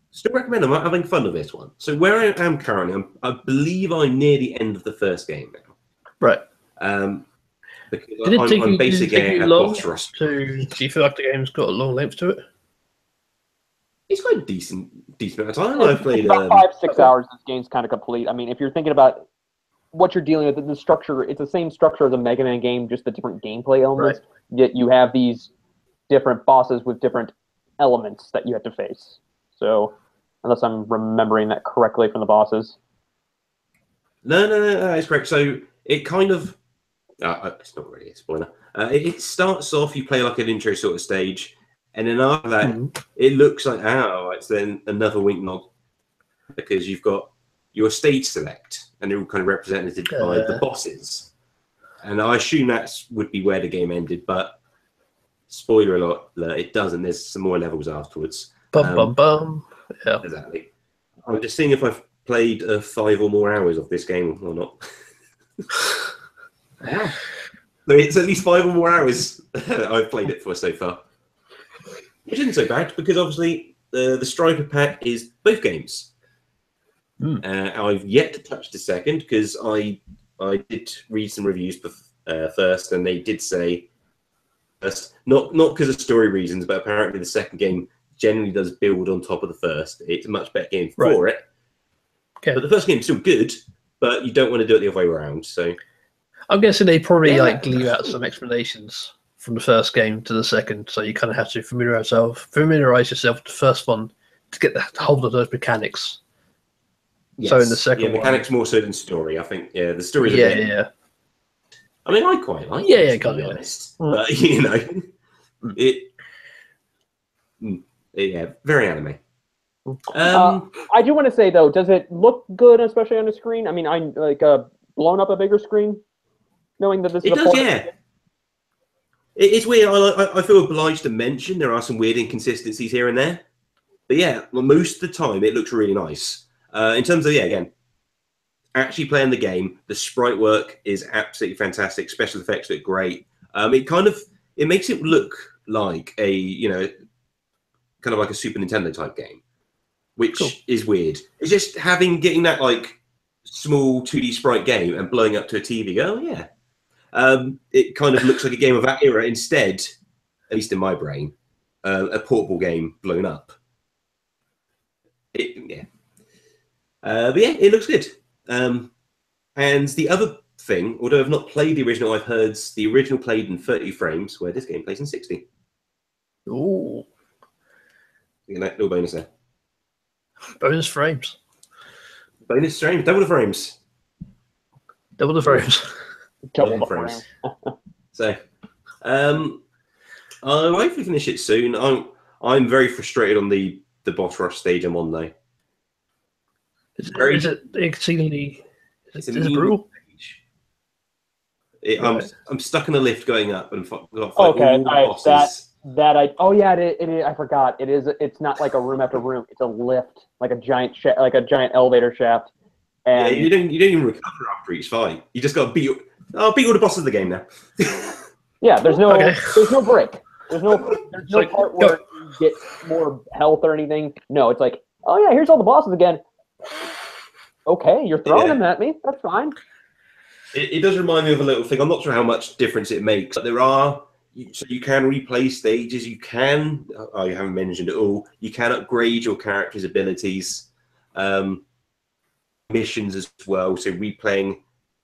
still recommend them. I'm having fun with this one. So where I am currently, I believe I'm near the end of the first game now. Right. Because did it take you long do you feel like the game's got a long length to it? It's quite a decent amount of time. I've played about 5-6 hours. This game's kind of complete. I mean, if you're thinking about what you're dealing with, the structure, it's the same structure as a Mega Man game, just the different gameplay elements. Yet you have these different bosses with different elements that you have to face. So, unless I'm remembering that correctly from the bosses. No, that's correct. So it kind of, it's not really a spoiler. It starts off, you play like an intro sort of stage, and then after that, it looks like, it's then another wink nod, because you've got your stage select, and they're all kind of represented by the bosses. And I assume that would be where the game ended, but spoiler alert, it doesn't. There's some more levels afterwards. Bum. Yeah. Exactly. I'm just seeing if I've played 5 or more hours of this game or not. Wow. So it's at least 5 or more hours I've played it for so far. Which isn't so bad, because obviously the Striker pack is both games. I've yet to touch the second, because I did read some reviews first, and they did say, not because of story reasons, but apparently the second game generally does build on top of the first. It's a much better game for it. Okay. But the first game's still good, but you don't want to do it the other way around. So I'm guessing they probably leave out some explanations from the first game to the second, so you kind of have to familiarize yourself with the first one to get the hold of those mechanics. Yes. So in the second one, mechanics more so than story. I think the story. Yeah. I mean, I quite like it. it, to be honest. But you know, very anime. I do want to say though, does it look good, especially on the screen? I mean, I like blown up a bigger screen, knowing that this is it does. Yeah, it's weird. I feel obliged to mention there are some weird inconsistencies here and there, but yeah, most of the time it looks really nice. In terms of again, actually playing the game, the sprite work is absolutely fantastic. Special effects look great. It makes it look like a kind of like a Super Nintendo type game, which is weird. It's just getting that like small 2D sprite game and blowing up to a TV. Oh yeah, it kind of looks like a game of that era instead, at least in my brain, a portable game blown up. But yeah, it looks good. And the other thing, although I've not played the original, I've heard the original played in 30 frames, where this game plays in 60. Ooh. Little bonus there. Bonus frames. Bonus frames. Double the frames. Double the frames. Double the frames. So, I'll hopefully finish it soon. I'm very frustrated on the boss rush stage I'm on though. Is it exceedingly? Is it brutal? I'm stuck in a lift going up and got to fight all the bosses. I forgot. It's not like a room after room. It's a lift, like a giant elevator shaft. And you don't even recover after each fight. You just got to beat all the bosses of the game now. Yeah, there's no break. There's no part where you get more health or anything. No, it's like, oh yeah, here's all the bosses again. Okay, you're throwing them at me. That's fine. It does remind me of a little thing. I'm not sure how much difference it makes. But you can replay stages. You can. I haven't mentioned it all. You can upgrade your character's abilities, missions as well. So replaying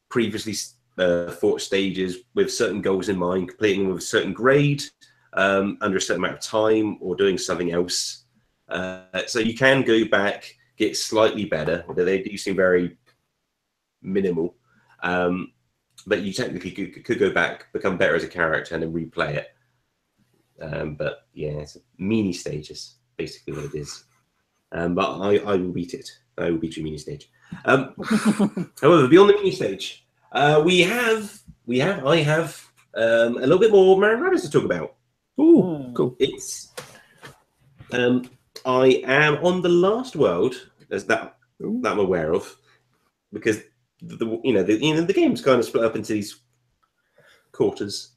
previously fought stages with certain goals in mind, completing them with a certain grade, under a certain amount of time, or doing something else. So you can go back, get slightly better. They do seem very minimal. But you technically could go back, become better as a character, and then replay it. But yeah, it's mini stages, basically what it is. But I will beat it. I will beat your mini stage. However, beyond the mini stage, I have a little bit more Mario Rabbids to talk about. Ooh, cool. It's I am on the last world, as that I'm aware of, because the game's kind of split up into these quarters.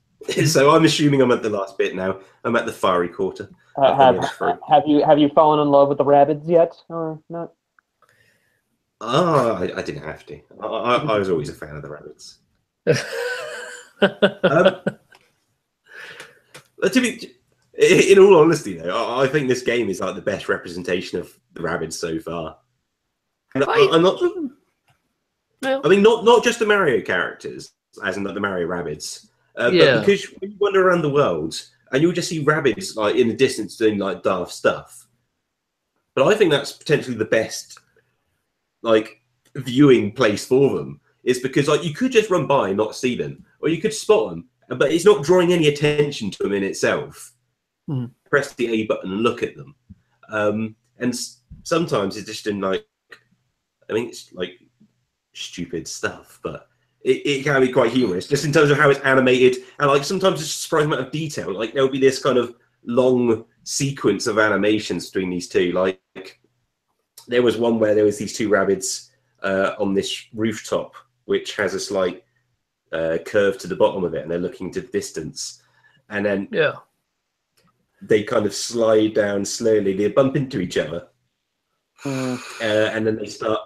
So I'm assuming I'm at the last bit now. I'm at the fiery quarter. Have you fallen in love with the Rabbids yet, or not? Oh, I didn't have to. I was always a fan of the Rabbids. In all honesty, though, I think this game is like the best representation of the Rabbids so far. And I'm not. I mean, not just the Mario characters, as in like the Mario Rabbids, but because when you wander around the world and you'll just see Rabbids like in the distance doing like daft stuff. But I think that's potentially the best like viewing place for them, is because like you could just run by and not see them, or you could spot them, but it's not drawing any attention to them in itself. Press the A button and look at them, and sometimes it's just in like I mean, it's like stupid stuff, but it can be quite humorous, just in terms of how it's animated, and like sometimes it's a surprising amount of detail. Like there'll be this kind of long sequence of animations between these two. Like there was one where there was these two rabbits on this rooftop, which has a slight curve to the bottom of it, and they're looking to the distance, and then they kind of slide down slowly. They bump into each other, and then they start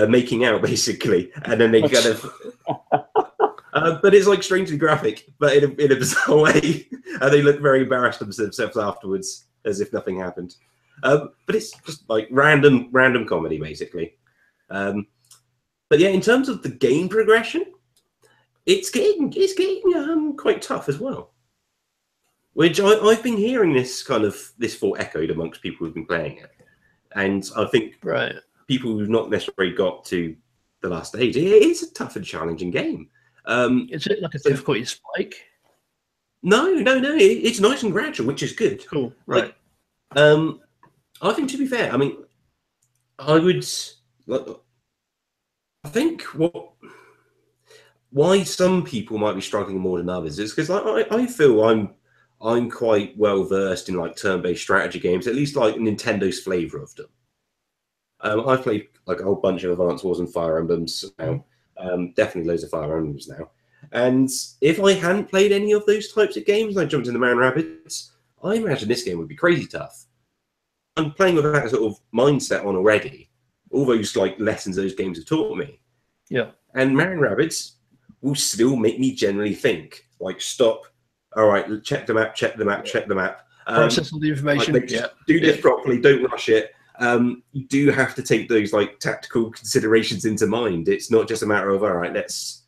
making out, basically, and then they kind of. But it's like strangely graphic, but in a bizarre way, and they look very embarrassed themselves afterwards, as if nothing happened. But it's just like random comedy, basically. But yeah, in terms of the game progression, it's getting quite tough as well. Which I've been hearing this thought echoed amongst people who've been playing it, and I think people who've not necessarily got to the last stage, it is a tough and challenging game. Is it like a difficulty spike? No. It's nice and gradual, which is good. Cool, right? Like, I think, to be fair, I mean, I would. I think why some people might be struggling more than others is because I feel I'm quite well versed in like turn-based strategy games, at least like Nintendo's flavor of them. I've played like a whole bunch of Advance Wars and Fire Emblems now. Definitely loads of Fire Emblems now. And if I hadn't played any of those types of games, and I jumped into Man Rabbids, I imagine this game would be crazy tough. I'm playing with that sort of mindset on already. All those like lessons those games have taught me. Yeah. And Man Rabbids will still make me generally think, like, stop. All right, check the map. Process all the information. Like, do this properly. Don't rush it. You do have to take those like tactical considerations into mind. It's not just a matter of, all right, let's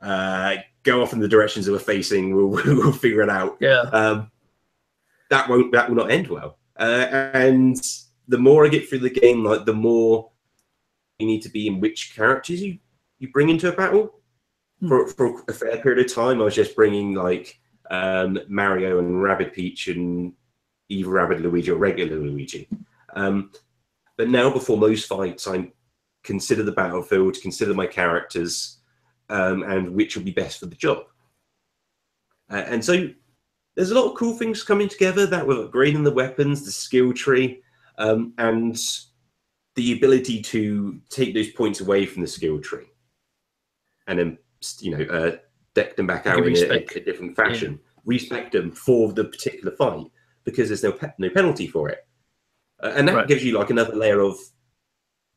go off in the directions that we're facing. We'll figure it out. Yeah. That will not end well. And the more I get through the game, like the more you need to be in which characters you bring into a battle. For a fair period of time, I was just bringing like Mario and Rabbid Peach and either Rabbid Luigi or regular Luigi. But now, before most fights, I consider the battlefield, consider my characters, and which will be best for the job. And so there's a lot of cool things coming together that we're upgrading the weapons, the skill tree, and the ability to take those points away from the skill tree, and then deck them back out in a different fashion, respec them for the particular fight because there's no penalty for it. And that gives you like another layer of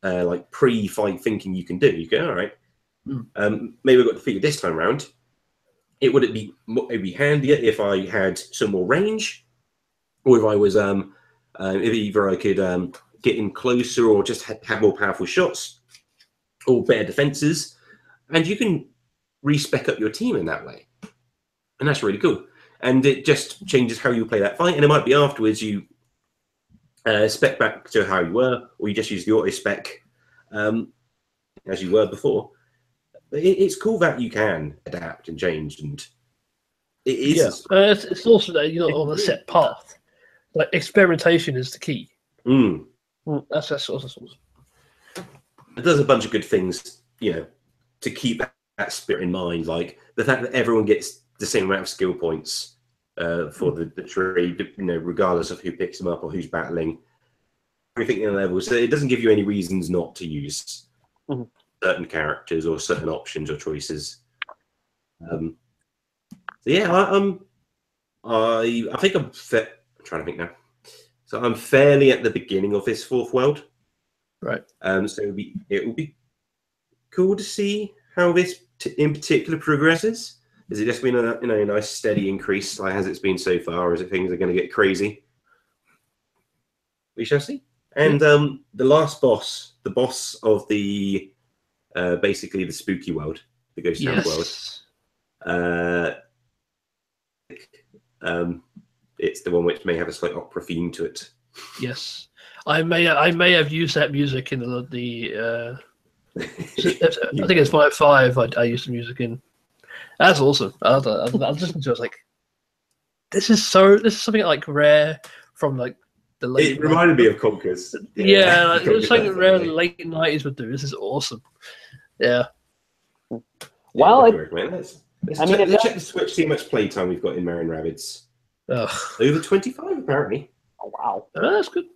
like pre-fight thinking you can do. You go, all right, maybe I got defeated this time around. It'd be handier if I had some more range, or if I was if either I could get in closer or just have more powerful shots or better defenses, and you can respec up your team in that way, and that's really cool. And it just changes how you play that fight, and it might be afterwards you spec back to how you were, or you just use the auto spec as you were before. But it's cool that you can adapt and change, and it is. Yeah. It's also that you're not on a set path. Like experimentation is the key. That's awesome. It does a bunch of good things, to keep that spirit in mind. Like the fact that everyone gets the same amount of skill points for the tree, regardless of who picks them up or who's battling. Everything in the level, so it doesn't give you any reasons not to use certain characters or certain options or choices. So yeah, I think I'm trying to think now. So I'm fairly at the beginning of this fourth world, right? So it will be cool to see how this in particular progresses. Is it just been a nice steady increase like as it's been so far, or is it things are going to get crazy? We shall see. And the last boss, the boss of the basically the spooky world, the ghost town world. It's the one which may have a slight opera theme to it. Yes, I may have used that music in the I think it's 5.5. I used the music in. That's awesome. I was listening to it. I was like, this is something like rare from like the late. It reminded me of Conkers. Yeah, like, Conkers it's like does, rare yeah. late 90s would do. This is awesome. Yeah. Well, yeah, let's check the Switch, see how much playtime we've got in Marin Rabbids. Ugh. Over 25, apparently. oh, wow. That's good.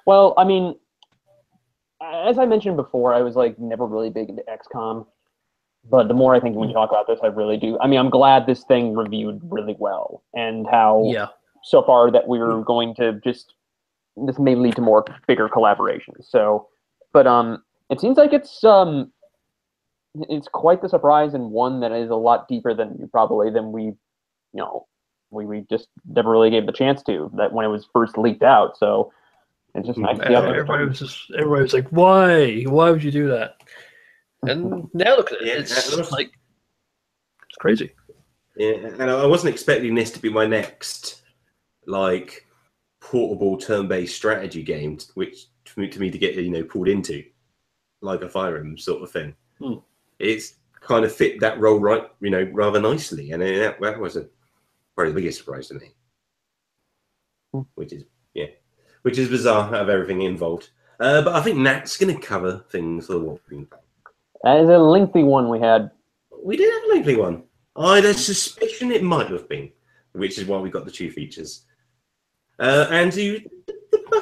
Well, I mean, as I mentioned before, I was like never really big into XCOM. But the more I think when you talk about this, I really do. I mean, I'm glad this thing reviewed really well, and how so far that we're going to just this may lead to more bigger collaborations. So, but it seems like it's quite the surprise, and one that is a lot deeper than we we just never really gave the chance to that when it was first leaked out. So it's just nice to see how everybody was like, why would you do that? And now look at it. It's like it's crazy. Yeah, and I wasn't expecting this to be my next like portable turn-based strategy game, which to me to get pulled into, like a Fire Emblem sort of thing. It's kind of fit that role right, rather nicely, and that was probably the biggest surprise to me. Which is bizarre out of everything involved. But I think Nat's going to cover things for the Walking Back. That is a lengthy one we had. We did have a lengthy one. I had a suspicion it might have been, which is why we got the 2 features. And the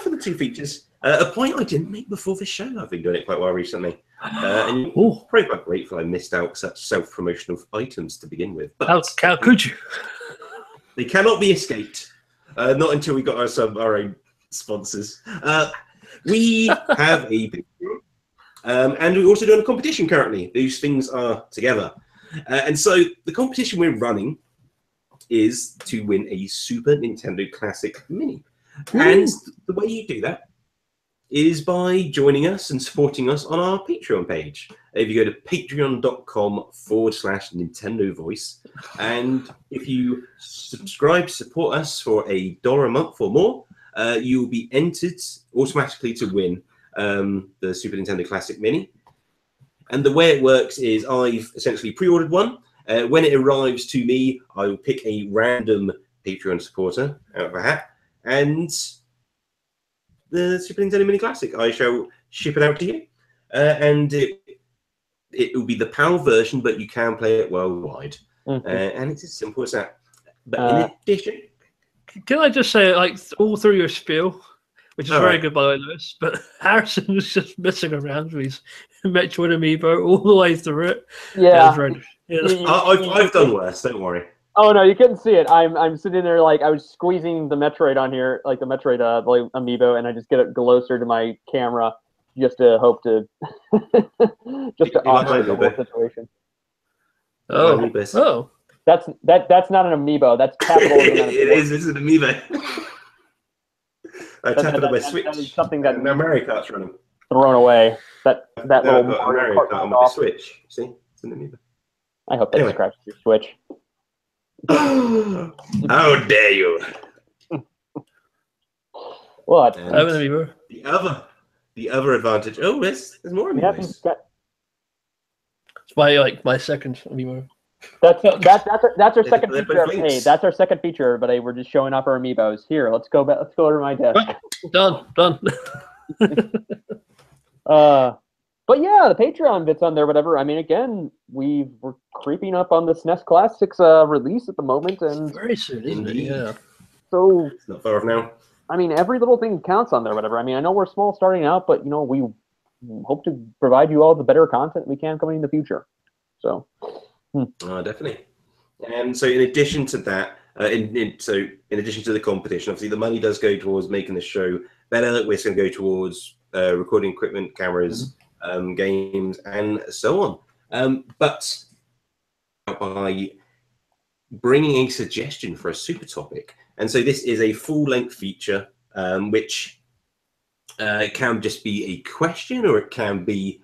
for the 2 features, a point I didn't make before the show. I've been doing it quite well recently. And you're probably quite grateful I missed out such self-promotional items to begin with. But how could you? They cannot be escaped. Not until we got our own sponsors. We have a Patreon. And we're also doing a competition currently. These things are together. And so the competition we're running is to win a Super Nintendo Classic Mini. And the way you do that is by joining us and supporting us on our Patreon page. If you go to patreon.com/Nintendo Voice, and if you subscribe, support us for $1 a month or more, you will be entered automatically to win the Super Nintendo Classic Mini. And the way it works is I've essentially pre-ordered one. When it arrives to me, I will pick a random Patreon supporter out of a hat, and the Super Nintendo Mini Classic, I shall ship it out to you. And it will be the PAL version, but you can play it worldwide. And it's as simple as that. But in addition... Can I just say, like, all through your spiel, which is very good, by the way, Lewis, but Harrison was just messing around with his Metroid amiibo all the way through it. Yeah. I've done worse, don't worry. Oh, no, you couldn't see it. I'm sitting there, like, I was squeezing the Metroid on here, like the Metroid amiibo, and I just get it closer to my camera just to hope to offer the whole situation. Oh. That's not an amiibo. That's capitalism. It is. It's an amiibo. I tap it on my Switch. That is something that now Mario Kart's running. Thrown away. That little Mario Kart on my Switch. See, it's an amiibo. I hope that scratches your Switch. How dare you! What? The other advantage. Oh, there's more amiibos. It's my second amiibo. That's our second feature. Hey, that's our second feature. But we're just showing off our amiibos. Here, let's go back. Let's go to my desk. Done. But yeah, the Patreon bits on there, whatever. I mean, again, we're creeping up on the SNES Classics release at the moment, and very soon, isn't it? Yeah. So it's not far off now. I mean, every little thing counts on there, whatever. I mean, I know we're small starting out, but we hope to provide you all the better content we can coming in the future. So. Definitely. And so, in addition to that, in addition to the competition, obviously the money does go towards making the show better. We're going to go towards recording equipment, cameras, games, and so on. But by bringing a suggestion for a super topic, and so this is a full-length feature, which can just be a question, or it can be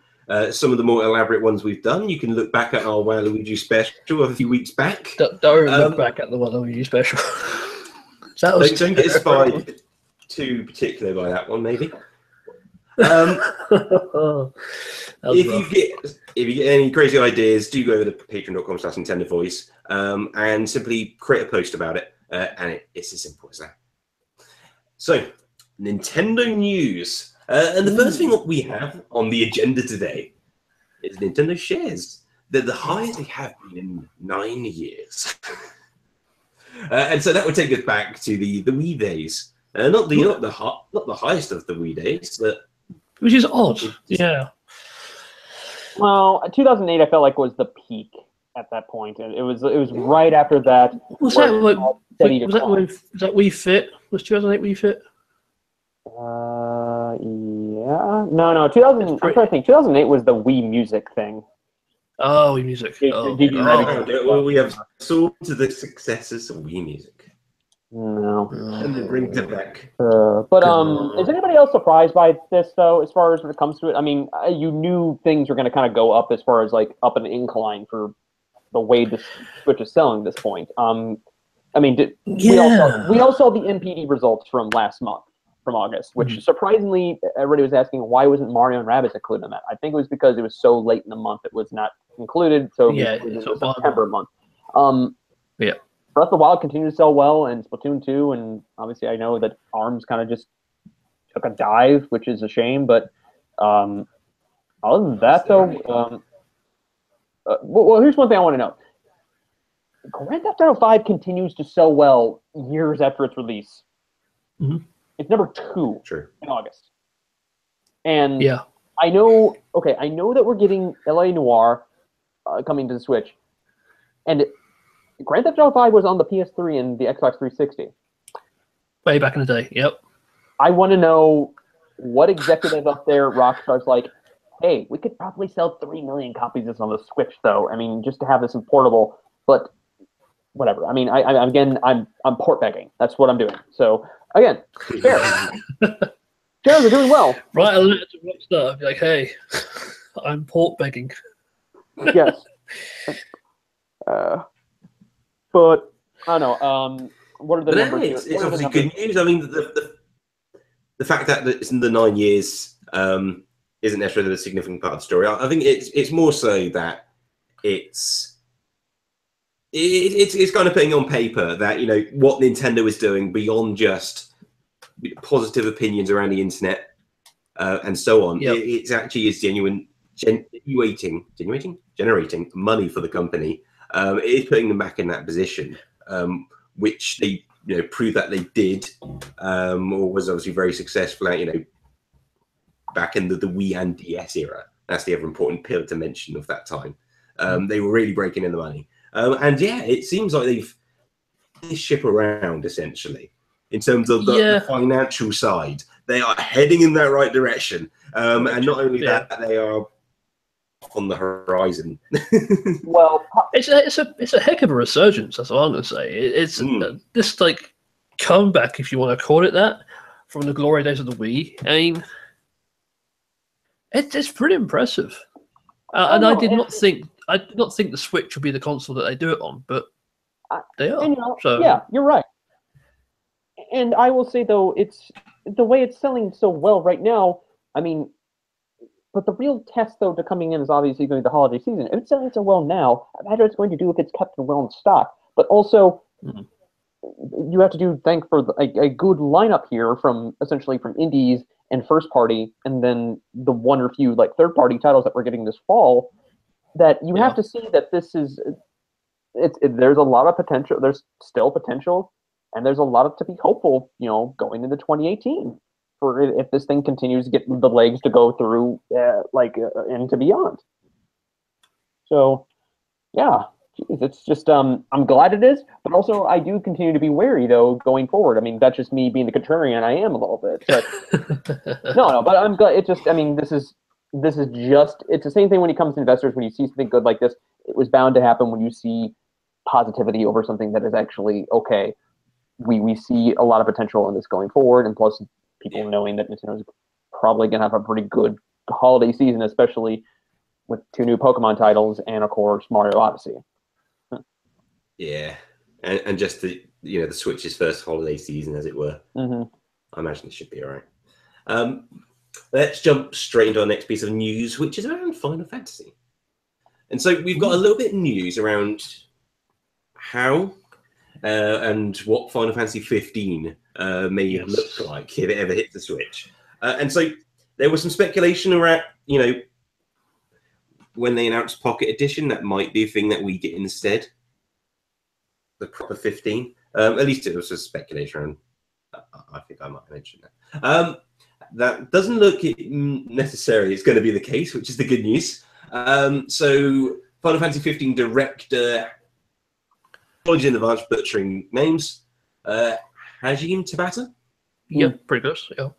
some of the more elaborate ones we've done. You can look back at our Waluigi special of a few weeks back. Don't look back at the Waluigi special. Don't get inspired too particular by that one, maybe. If you get any crazy ideas, do go over to patreon.com/Nintendo Voice and simply create a post about it. And it's as simple as that. So, Nintendo news. And the first thing that we have on the agenda today is Nintendo shares. They're the highest they have been in 9 years. And so that would take us back to the Wii days. Not the highest of the Wii days, but which is odd. Yeah. Well, 2008 I felt like was the peak at that point, and it was right after that. Was that Wii Fit? Was 2008 Wii Fit? Yeah. No. 2000. I'm trying to think. 2008 was the Wii Music thing. Oh, Wii Music. We have sort of the successors of Wii Music. No. And it brings it back. But is anybody else surprised by this, though, as far as when it comes to it? I mean, you knew things were going to kind of go up as far as, like, up an incline for the way the Switch is selling at this point. I mean, we all saw the MPD results from last month, from August, which surprisingly, everybody was asking why wasn't Mario and Rabbids included in that. I think it was because it was so late in the month it was not included, so it was the September month. Breath of the Wild continued to sell well, and Splatoon 2, and obviously I know that ARMS kind of just took a dive, which is a shame, but other than that, though, well, here's one thing I want to know. Grand Theft Auto 5 continues to sell well years after its release. It's number 2 in August. And I know that we're getting LA Noire coming to the Switch. And Grand Theft Auto 5 was on the PS3 and the Xbox 360. Way back in the day, yep. I want to know what executive up there at Rockstar's like, hey, we could probably sell 3 million copies of this on the Switch, though. I mean, just to have this in portable. But whatever. I mean, I'm port begging. That's what I'm doing. So, again, shares are doing well. Write a letter to Rockstar. Be like, hey, I'm port begging. Yes. But I don't know. What are the numbers? It's obviously good news. I mean, the fact that it's in the 9 years isn't necessarily the significant part of the story. I think it's more so that it's kind of putting on paper that, you know, what Nintendo is doing beyond just positive opinions around the internet and so on. It actually is generating money for the company. It is putting them back in that position, which they proved that they did, or was obviously very successful at, back in the Wii and DS era. That's the other important pillar to mention of that time. They were really breaking in the money. And yeah, it seems like they've this ship around essentially in terms of the financial side. They are heading in that right direction. And not only that, they are on the horizon. Well, it's a heck of a resurgence. That's all I'm going to say. It's this like comeback, if you want to call it that, from the glory days of the Wii. I mean, it's pretty impressive. And I did not think the Switch would be the console that they do it on, but they are. And, so yeah, you're right. And I will say though, it's the way it's selling so well right now. I mean, but the real test though to coming in is obviously going to be the holiday season. If it's selling so well now, I imagine it's going to do if it's kept well in stock. But also, you have to thank for a good lineup here from indies and first party, and then the one or few like third party titles that we're getting this fall. That you have to see that this is, there's a lot of potential. There's still potential, and there's a lot to be hopeful. Going into 2018, for if this thing continues to get the legs to go through, into beyond. So, yeah, geez, it's just I'm glad it is, but also I do continue to be wary though going forward. I mean, that's just me being the contrarian I am a little bit. But no, but I'm glad. It just, I mean, this is just, it's the same thing when it comes to investors. When you see something good like this, it was bound to happen when you see positivity over something that is actually okay. We see a lot of potential in this going forward, and plus people knowing that Nintendo's probably going to have a pretty good holiday season, especially with 2 new Pokemon titles and, of course, Mario Odyssey. Yeah, and just the Switch's first holiday season, as it were. I imagine it should be all right. Let's jump straight into our next piece of news, which is around Final Fantasy. And so we've got a little bit of news around how and what Final Fantasy 15 may look like if it ever hits the Switch. And so there was some speculation around, when they announced Pocket Edition, that might be a thing that we get instead. The proper 15. At least it was just speculation around. I think I might mention that. That doesn't look necessarily it's going to be the case, which is the good news. So Final Fantasy 15 director, apologies in advance butchering names, Hajime Tabata? Yeah, pretty close. Yeah.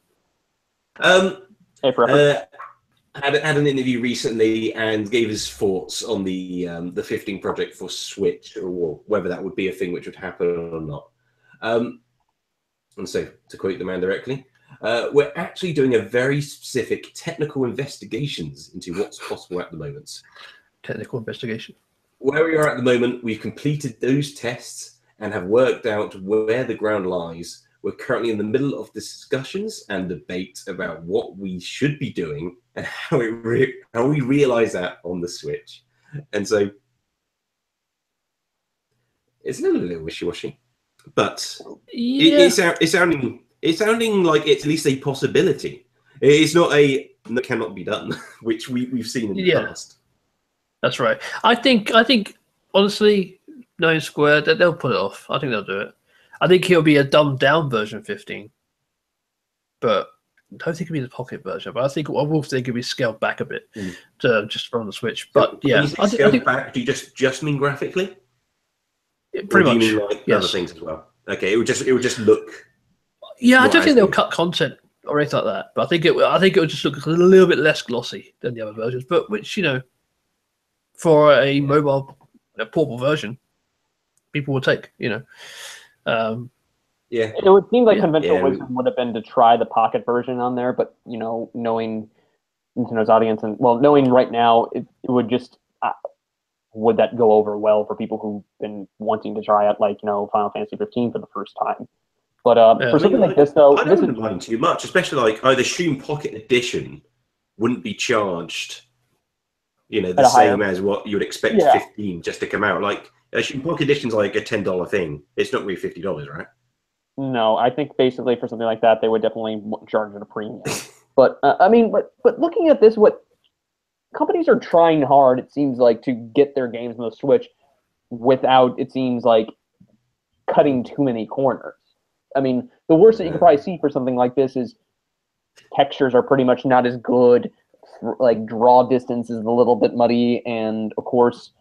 Had an interview recently and gave his thoughts on the 15 project for Switch, or whether that would be a thing which would happen or not. And so, to quote the man directly, we're actually doing a very specific technical investigations into what's possible at the moment. Technical investigation. Where we are at the moment, we've completed those tests and have worked out where the ground lies. We're currently in the middle of discussions and debate about what we should be doing and how we realize that on the Switch. And so it's a little wishy-washy, but it's sounding like it's at least a possibility. It's not a that cannot be done, which we've seen in the past. That's right. I think honestly, knowing Square, that they'll put it off. I think they'll do it. I think it'll be a dumbed down version of 15, but I don't think it'll be the Pocket version. But I will think it'll be scaled back a bit to just from the Switch. But so yeah, I think back. Do you just mean graphically? Pretty much. Do you mean like other things as well? Okay, it would just look. Yeah, I don't think they'll cut content or anything like that. But I think it will just look a little bit less glossy than the other versions. But which for a mobile, portable version, people will take. It would seem like conventional wisdom would have been to try the Pocket version on there, but knowing Nintendo's audience and knowing right now, it would just would that go over well for people who've been wanting to try it, like Final Fantasy 15 for the first time. But for something like this, though, I don't mind too much, especially like I'd assume Pocket Edition wouldn't be charged, the same as what you would expect 15 just to come out. Like, I assume Pocket Edition's like a $10 thing. It's not really $50, right? No, I think basically for something like that, they would definitely charge it a premium. But but looking at this, what companies are trying hard, it seems like, to get their games on the Switch without, it seems like, cutting too many corners. I mean, the worst that you could probably see for something like this is textures are pretty much not as good. Like, draw distance is a little bit muddy, and of course,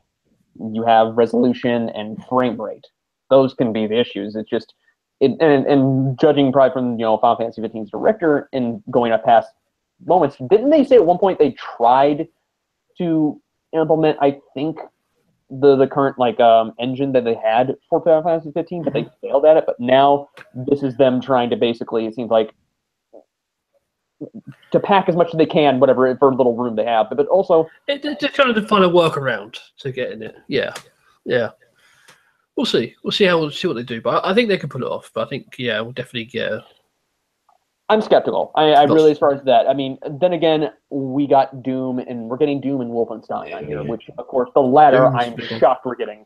you have resolution and frame rate. Those can be the issues. It's just, and judging probably from Final Fantasy 15's director and going up past moments, didn't they say at one point they tried to implement, I think, the current engine that they had for Final Fantasy 15, but they failed at it. But now this is them trying to basically, it seems like, to pack as much as they can, whatever, for little room they have. But also, they're trying to find a workaround to get in it. Yeah. We'll see. We'll see what they do. But I think they can pull it off. But I think we'll definitely get. I'm skeptical. I really, as far as that. I mean, then again, we got Doom, and we're getting Doom and Wolfenstein on here, which, of course, the latter I'm shocked we're getting.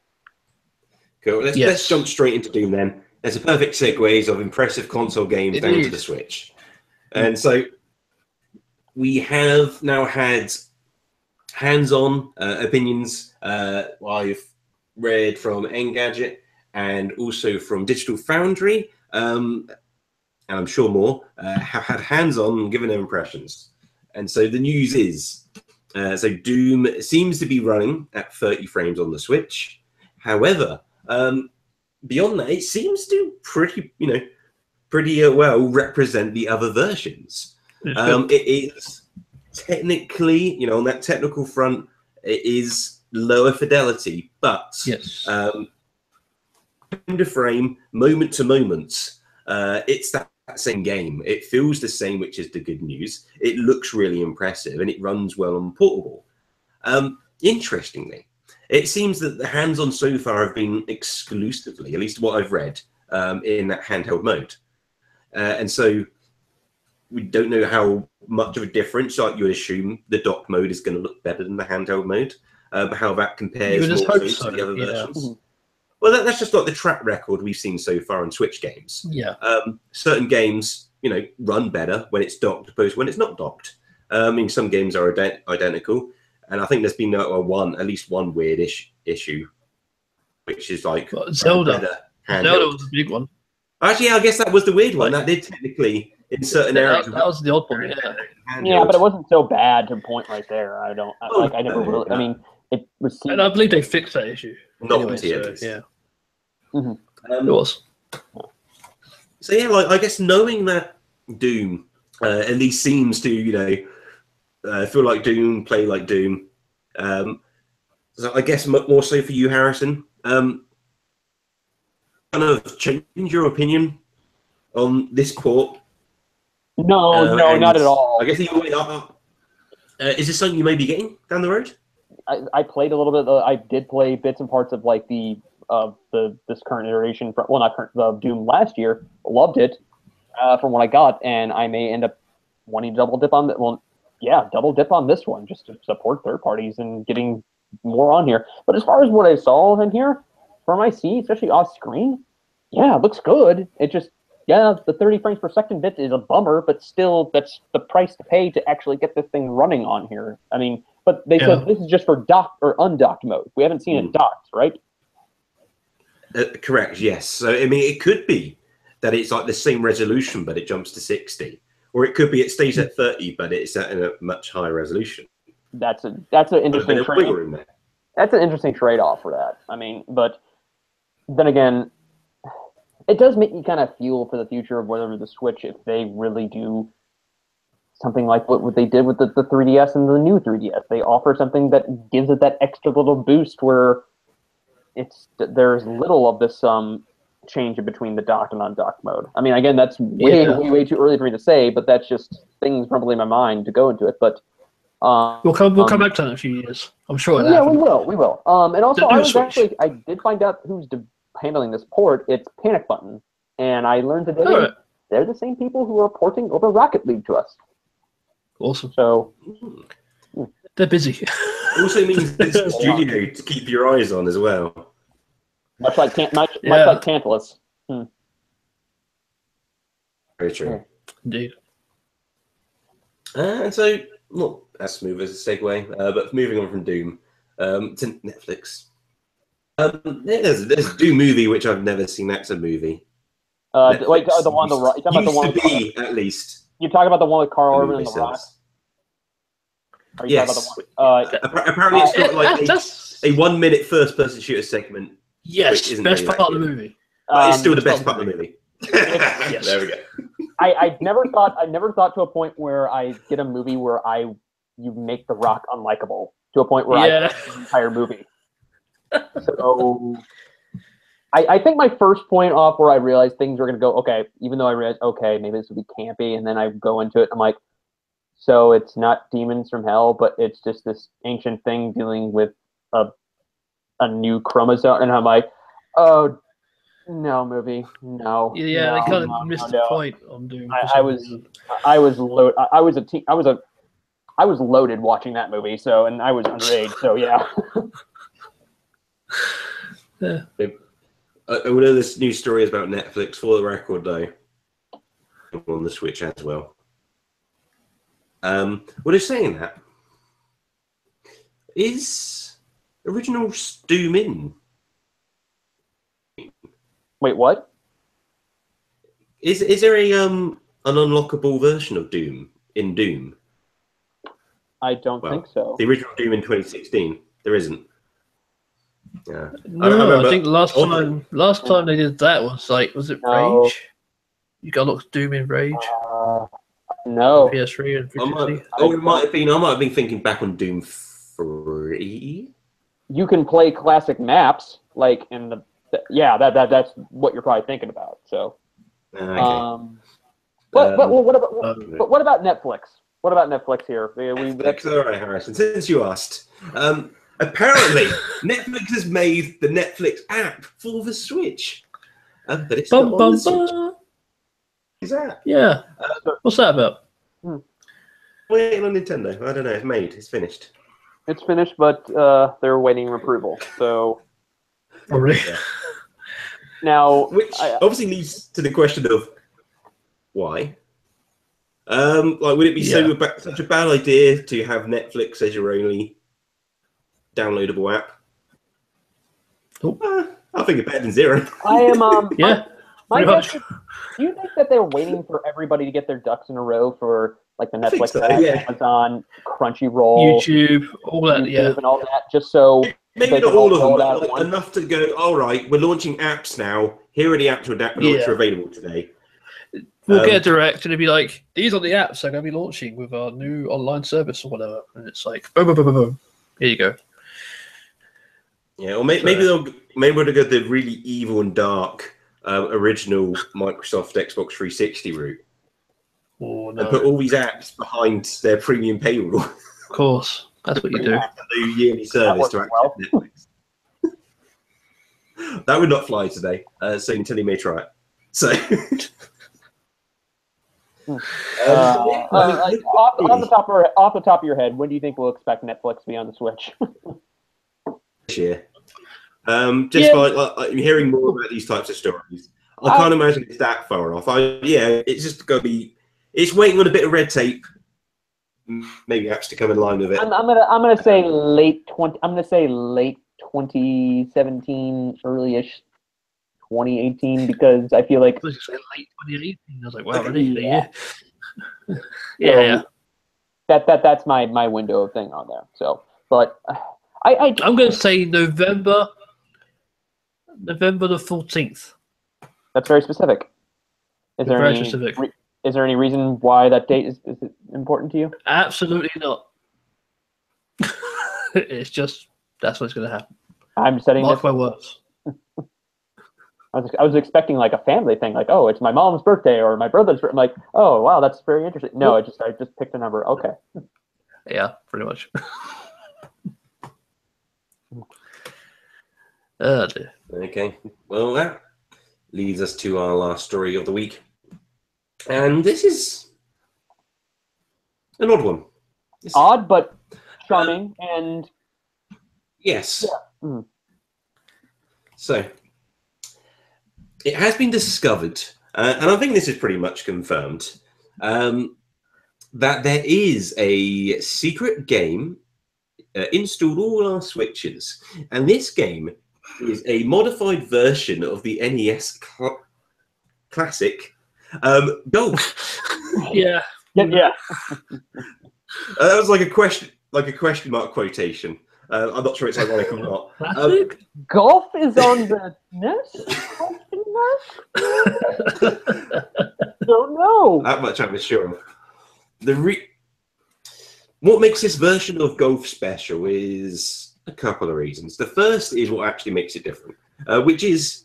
Cool. Let's jump straight into Doom then. There's a perfect segues of impressive console games down to the Switch, and so we have now had hands-on opinions. I've read from Engadget and also from Digital Foundry, and I'm sure more, have had hands-on and given their impressions. And so the news is, so Doom seems to be running at 30 frames on the Switch. However, beyond that, it seems to pretty well represent the other versions. It is technically, on that technical front, it is lower fidelity, but frame to frame, moment to moment, it's that same game. It feels the same, which is the good news. It looks really impressive and it runs well on portable. Interestingly, it seems that the hands-on so far have been exclusively, at least what I've read, in that handheld mode. And so we don't know how much of a difference, like you would assume the dock mode is going to look better than the handheld mode, but how that compares more to the other versions. Well, that's just like the track record we've seen so far in Switch games. Yeah. Certain games, run better when it's docked opposed to when it's not docked. I mean, some games are identical, and I think there's been at least one weird issue, which is like Zelda. Zelda was a big one. Actually, I guess that was the weird one. That did technically in certain areas. That was the odd one. Yeah, but it wasn't so bad to point right there. I never really. I mean, it was. And I believe they fixed that issue. Not anyway, so, yeah. Mm-hmm. It was. So yeah, like I guess knowing that Doom at least seems to feel like Doom, play like Doom. So I guess more so for you, Harrison. Kind of change your opinion on this port? No, not at all. I guess is this something you may be getting down the road? I played a little bit. I did play bits and parts of like this current iteration. The Doom last year. Loved it from what I got, and I may end up wanting to double dip on that. Well, yeah, double dip on this one just to support third parties and getting more on here. But as far as what I saw in here, from I see, especially off screen, yeah, it looks good. It just, the 30 frames per second bit is a bummer, but still, that's the price to pay to actually get this thing running on here. I mean, but they said this is just for docked or undocked mode. We haven't seen it docked, right? Correct, yes. So, I mean, it could be that it's like the same resolution, but it jumps to 60. Or it could be it stays at 30, but it's at a much higher resolution. That's an interesting trade. That's an interesting trade-off for that. I mean, but then again, it does make you kind of feel for the future of whether the Switch, if they really do something like what they did with the 3DS and the new 3DS. They offer something that gives it that extra little boost where there's little of this change in between the docked and undocked mode. I mean, again, that's way too early for me to say, but that's just things probably in my mind to go into it. But we'll come back to that in a few years. I'm sure. Yeah, we will. And also, I did find out who's handling this port. It's Panic Button, and I learned today they're the same people who are porting over Rocket League to us. Awesome. So they're busy. It also means it's a studio to keep your eyes on as well. Much like Tantalus. Very true. Indeed. And so, not as smooth as a segue, but moving on from Doom to Netflix. There's a Doom movie which I've never seen. That's a movie. The one on the right. At least. You talk about the one with Carl Urban and The Rock? Yes. Apparently, it's got like a 1 minute first person shooter segment. Yes, best part of the movie. It's still the best part of the movie. Yes. There we go. I never thought to a point where I get a movie where you make The Rock unlikable to a point where I hate the entire movie. So I think my first point off where I realized things were going to go, okay, even though I realized, okay, maybe this would be campy, and then I go into it, I'm like, so it's not demons from hell, but it's just this ancient thing dealing with a new chromosome, and I'm like, oh, no, movie, no. Yeah, they kind of missed the point on Doom. I was loaded watching that movie, so, and I was underage, so yeah. Yeah. I know this news story is about Netflix, for the record, though, on the Switch as well. What is saying that? Is original Doom in? Wait, what? Is there an unlockable version of Doom in Doom? I don't think so. The original Doom in 2016, there isn't. Yeah. No, I think last time they did that was it Rage? You got lots of Doom in Rage. No. PS3 and 360. It might have been. I might have been thinking back on Doom 3. You can play classic maps, like in the that's what you're probably thinking about. So, okay. But what about Netflix? What about Netflix here? Netflix, all right, Harrison. Since you asked, apparently Netflix has made the Netflix app for the Switch, but it's not on the Switch. Is that? Yeah. What's that about? Waiting on Nintendo. I don't know. It's made. It's finished. It's finished, but they're waiting approval. So. Probably. Now, Which obviously leads to the question of why. Like, would it be such a bad idea to have Netflix as your only downloadable app? I think it's better than zero. I am. Yeah. My pretty guess much. is, do you think that they're waiting for everybody to get their ducks in a row for like the Netflix, so, app, yeah. Amazon, Crunchyroll, YouTube, all that, YouTube, and all that, just so Maybe they not can all of them, roll it out but at like once? enough to go, all right, we're launching apps now. Here are the apps which are available today. We'll get a direct and it'll be like, these are the apps they're going to be launching with our new online service or whatever. And it's like, boom, boom, boom, boom, boom. Here you go. Yeah, or maybe they'll go the really evil and dark original Microsoft Xbox 360 route. Oh, no. And put all these apps behind their premium paywall. Of course. That's what you do. The yearly service to access Netflix. That would not fly today. So Nintendo may try it. So, off the top of your head, when do you think we'll expect Netflix to be on the Switch? this year, just like hearing more about these types of stories, I can't imagine it's that far off. It's just going to be. It's waiting on a bit of red tape. Maybe apps to come in line with it. I'm gonna say late 2017, early-ish 2018, because I feel like I was just saying late 2018. I was like, wow, really? Yeah. That's my window of thing on there. So, but I'm going to say November the 14th. That's very specific. Is there any reason why that date is important to you? Absolutely not. It's just that's what's going to happen. I'm setting Mark my words. I was expecting like a family thing, like, oh, it's my mom's birthday or my brother's birthday. I'm like, oh, wow, that's very interesting. No, I just picked a number. Okay. Yeah, pretty much. Dear. Okay. Well, that leads us to our last story of the week. And this is an odd one. Odd, but charming and... Yes. Yeah. Mm. So, it has been discovered, and I think this is pretty much confirmed, that there is a secret game installed all our Switches. And this game is a modified version of the NES classic Golf. Yeah. That was like a question mark quotation. I'm not sure it's ironic or not. Golf is on the NES? Don't know. That much I'm sure of. What makes this version of Golf special is a couple of reasons. The first is what actually makes it different, which is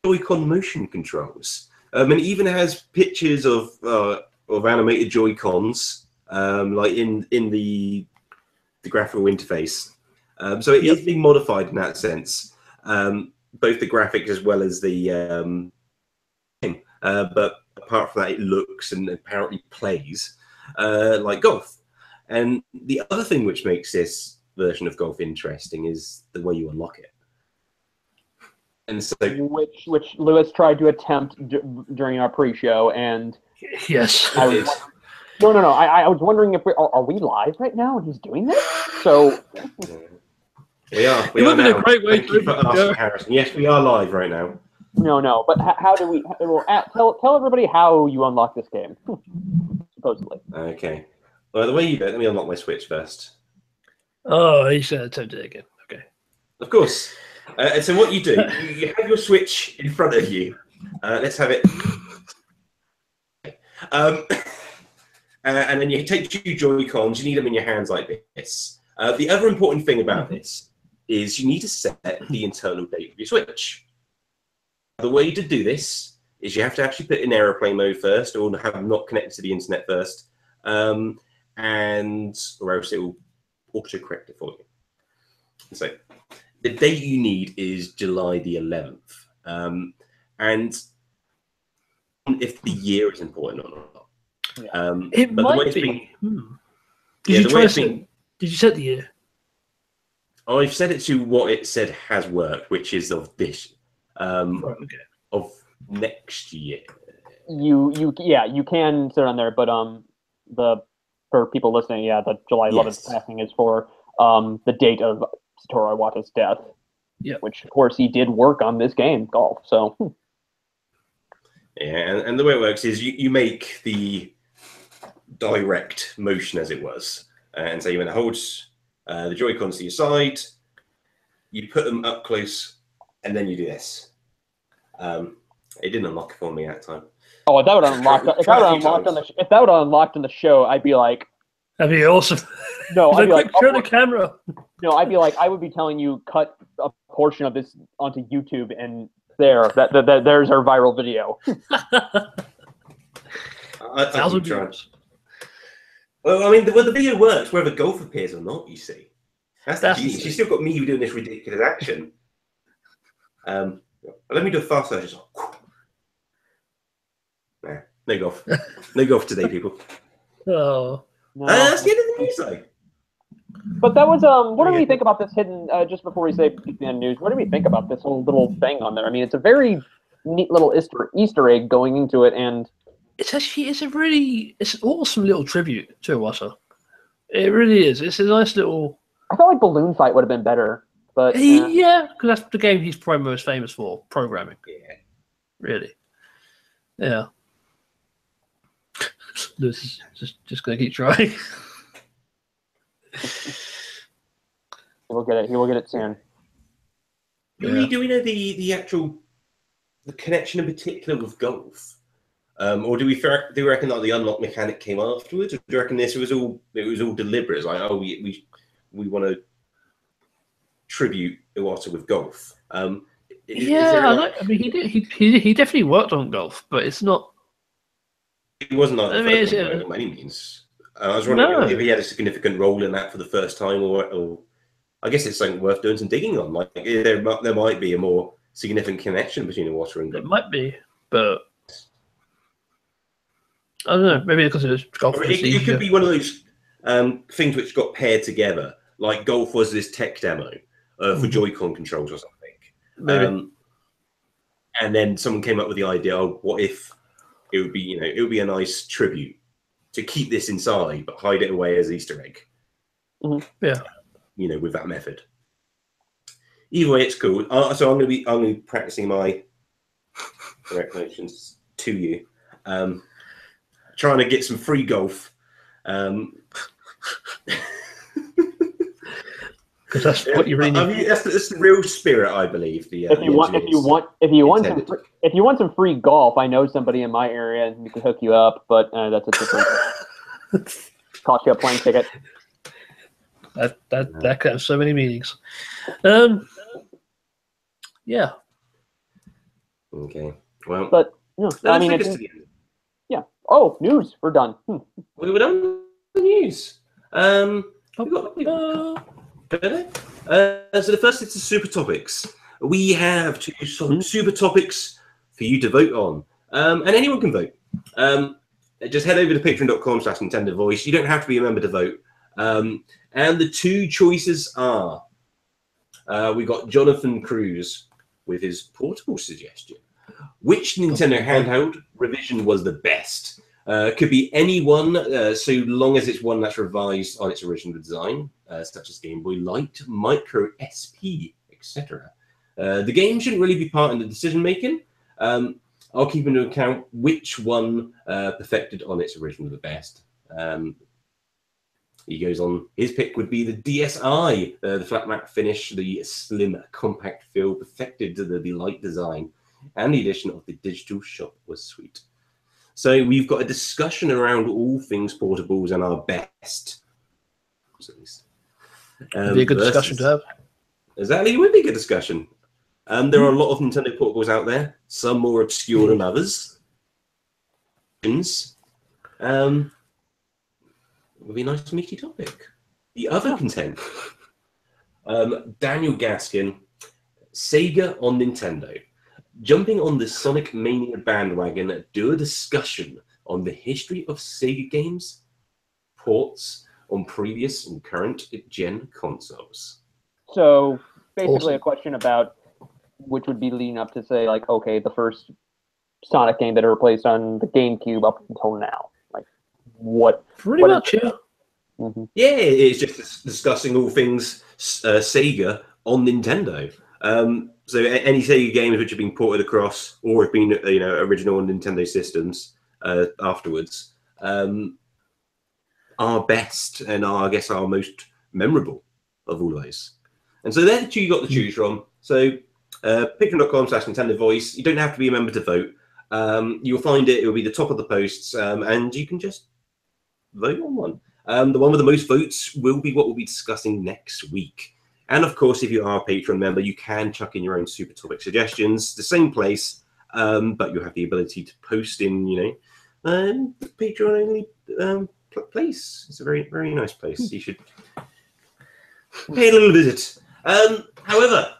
Joy-Con motion controls. And it even has pictures of animated Joy-Cons, like in the graphical interface. So it is being modified in that sense, both the graphics as well as the thing. But apart from that, it looks and apparently plays like Golf. And the other thing which makes this version of Golf interesting is the way you unlock it. And so, which Lewis tried to attempt during our pre-show, and yes, I was wondering if are we live right now and he's doing this? So we are. It would have been a great way to asking, Harrison. Yes, we are live right now. No. But how do we? Tell everybody how you unlock this game. Supposedly. Okay. Well, the way you do it, let me unlock my Switch first. Oh, he's going to attempt it again. Okay. Of course. And so what you do, you have your Switch in front of you. Let's have it. And then you take two Joy-Cons. You need them in your hands like this. The other important thing about this is you need to set the internal date of your Switch. The way to do this is you have to actually put it in airplane mode first, or have them not connected to the internet first, or else it will autocorrect it for you. So the date you need is July the 11th, and if the year is important or not. It might be. Did you set the year? I've set it to what it said has worked, which is of this Okay. of next year. You can sit on there, but for people listening, the July 11th passing is for the date of Satoru Iwata's death. Yeah. Which of course he did work on this game, Golf. So yeah, and the way it works is you make the direct motion, as it was, and so you want to hold the Joy-Cons to your side, you put them up close, and then you do this. It didn't unlock for me that time. Oh, if that would unlock, if that would unlocked on the show, I'd be like, that'd be awesome. No, I'd be like, turn the camera. No, I'd be like, I would be telling you, cut a portion of this onto YouTube, and there's our viral video. 1,000 views. Well, I mean, the video works whether Golf appears or not. You see, that's the genius. You still got me doing this ridiculous action. Let me do a fast version. Nah, no golf. No golf today, people. Oh. No. That's the end of the news, though. But that was what do we think about this hidden? Just before we say the end news, what do we think about this whole little thing on there? I mean, it's a very neat little Easter egg going into it, and it's an awesome little tribute to Iwata. It really is. It's a nice little. I felt like Balloon Fight would have been better, but yeah, because that's the game he's probably most famous for, programming. Yeah, really. Yeah. This is just gonna keep trying. He will get it. He will get it soon. Do we know the actual connection in particular with Golf, or do we reckon that the unlock mechanic came afterwards? Or do you reckon it was all deliberate? It's like, oh, we want to tribute Iwata with Golf. I mean, he definitely worked on Golf, but it's not. It wasn't like by any means. I was wondering if he had a significant role in that for the first time, or I guess it's something worth doing some digging on. Like there might be a more significant connection between Iwata and Golf. It might be, but I don't know. Maybe because it's Golf. It could be one of those things which got paired together. Like Golf was this tech demo for Joy-Con controls or something. Maybe. And then someone came up with the idea, what if it would be a nice tribute to keep this inside but hide it away as Easter egg. Mm-hmm. Yeah. With that method. Either way, it's cool. So I'm going to be practicing my recollections to you. Trying to get some free Golf. Because that's what you really need. I mean, that's the real spirit, I believe. If you want some free Golf, I know somebody in my area and we can hook you up. But that's a different. Cost you a plane ticket. That could have so many meanings. Yeah. Okay. Well, but I mean, yeah. Oh, news. We're done. We were done with the news. So the first is the super topics. We have two super topics for you to vote on, and anyone can vote. Just head over to patreon.com/Nintendo Voice. You don't have to be a member to vote. And the two choices are, we got Jonathan Cruz with his portable suggestion. Which Nintendo handheld revision was the best? Could be any one, so long as it's one that's revised on its original design, such as Game Boy Light, Micro SP, etc. The game shouldn't really be part in the decision making. I'll keep into account which one perfected on its original the best. He goes on, his pick would be the DSi, the flat matte finish, the slim compact feel, perfected to the light design, and the addition of the digital shop was sweet. So we've got a discussion around all things portables and our best. It'd be a good discussion to have. Exactly, it would be a good discussion. There are a lot of Nintendo portables out there, some more obscure than others. Would be a nice meaty topic. The other content. Daniel Gaskin, Sega on Nintendo. Jumping on the Sonic Mania bandwagon, do a discussion on the history of Sega games, ports on previous and current gen consoles. So basically a question about which would be leading up to say like, okay, the first Sonic game that are replaced on the GameCube up until now. Like, what? Pretty what much, yeah. Mm-hmm. Yeah, it's just discussing all things Sega on Nintendo. So any Sega games which have been ported across or have been original on Nintendo systems afterwards are best and are, I guess, are most memorable of all those. And so they're the two you got to choose from. So patron.com/Nintendo Voice. You don't have to be a member to vote. You'll find it will be the top of the posts, and you can just vote on one. The one with the most votes will be what we'll be discussing next week. And of course, if you are a Patreon member, you can chuck in your own super topic suggestions, the same place, but you have the ability to post in, Patreon only place. It's a very, very nice place. You should pay a little visit. However,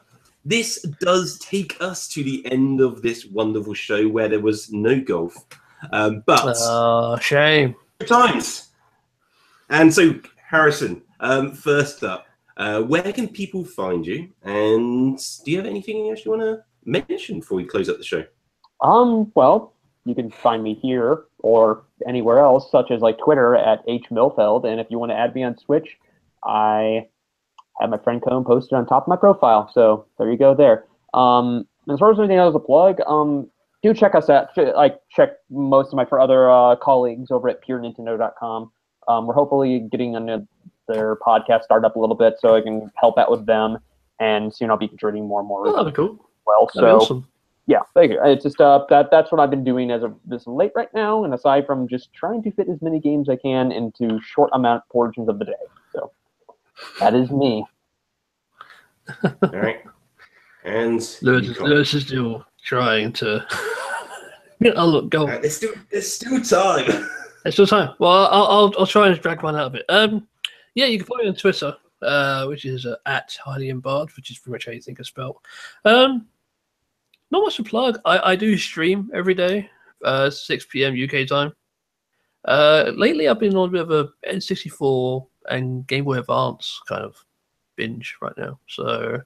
this does take us to the end of this wonderful show where there was no golf, but shame. good times. And so, Harrison, first up, where can people find you? And do you have anything else you want to mention before we close up the show? Well, you can find me here or anywhere else, such as like Twitter at @HMilfeld. And if you want to add me on Switch, I have my friend code posted on top of my profile. So there you go there. As far as anything else to plug, do check us out. Check most of my other colleagues over at purenintendo.com. We're hopefully getting on their podcast started up a little bit so I can help out with them and be contributing more and more. Oh, that'd be cool. Well, that'd be awesome. Yeah, thank you. It's just that's what I've been doing as of this late right now, and aside from just trying to fit as many games I can into short amount portions of the day. So that is me. All right. And Lewis is still trying to go. There's still time. There's still time. Well, I'll try and drag one out of it. Yeah, you can follow me on Twitter, which is @HarleyandBard, which is pretty much how you think it's spelled. Not much to plug. I do stream every day, 6 p.m. UK time. Lately, I've been on a bit of a N64 and Game Boy Advance kind of binge right now. So,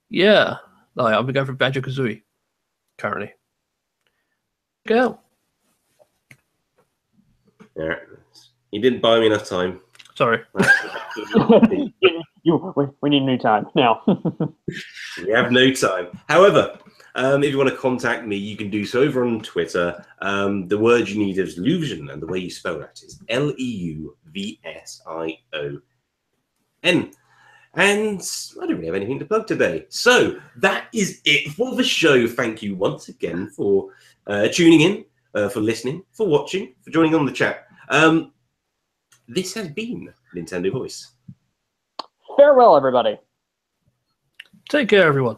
yeah, I've been going for Banjo-Kazooie currently. Go. Yeah, you didn't buy me enough time. Sorry. We need new time now. We have no time. However, if you want to contact me, you can do so over on Twitter. The word you need is Leuvision, and the way you spell that is Leuvsion. And I don't really have anything to plug today. So that is it for the show. Thank you once again for tuning in, for listening, for watching, for joining on the chat. This has been Nintendo Voice. Farewell, everybody. Take care, everyone.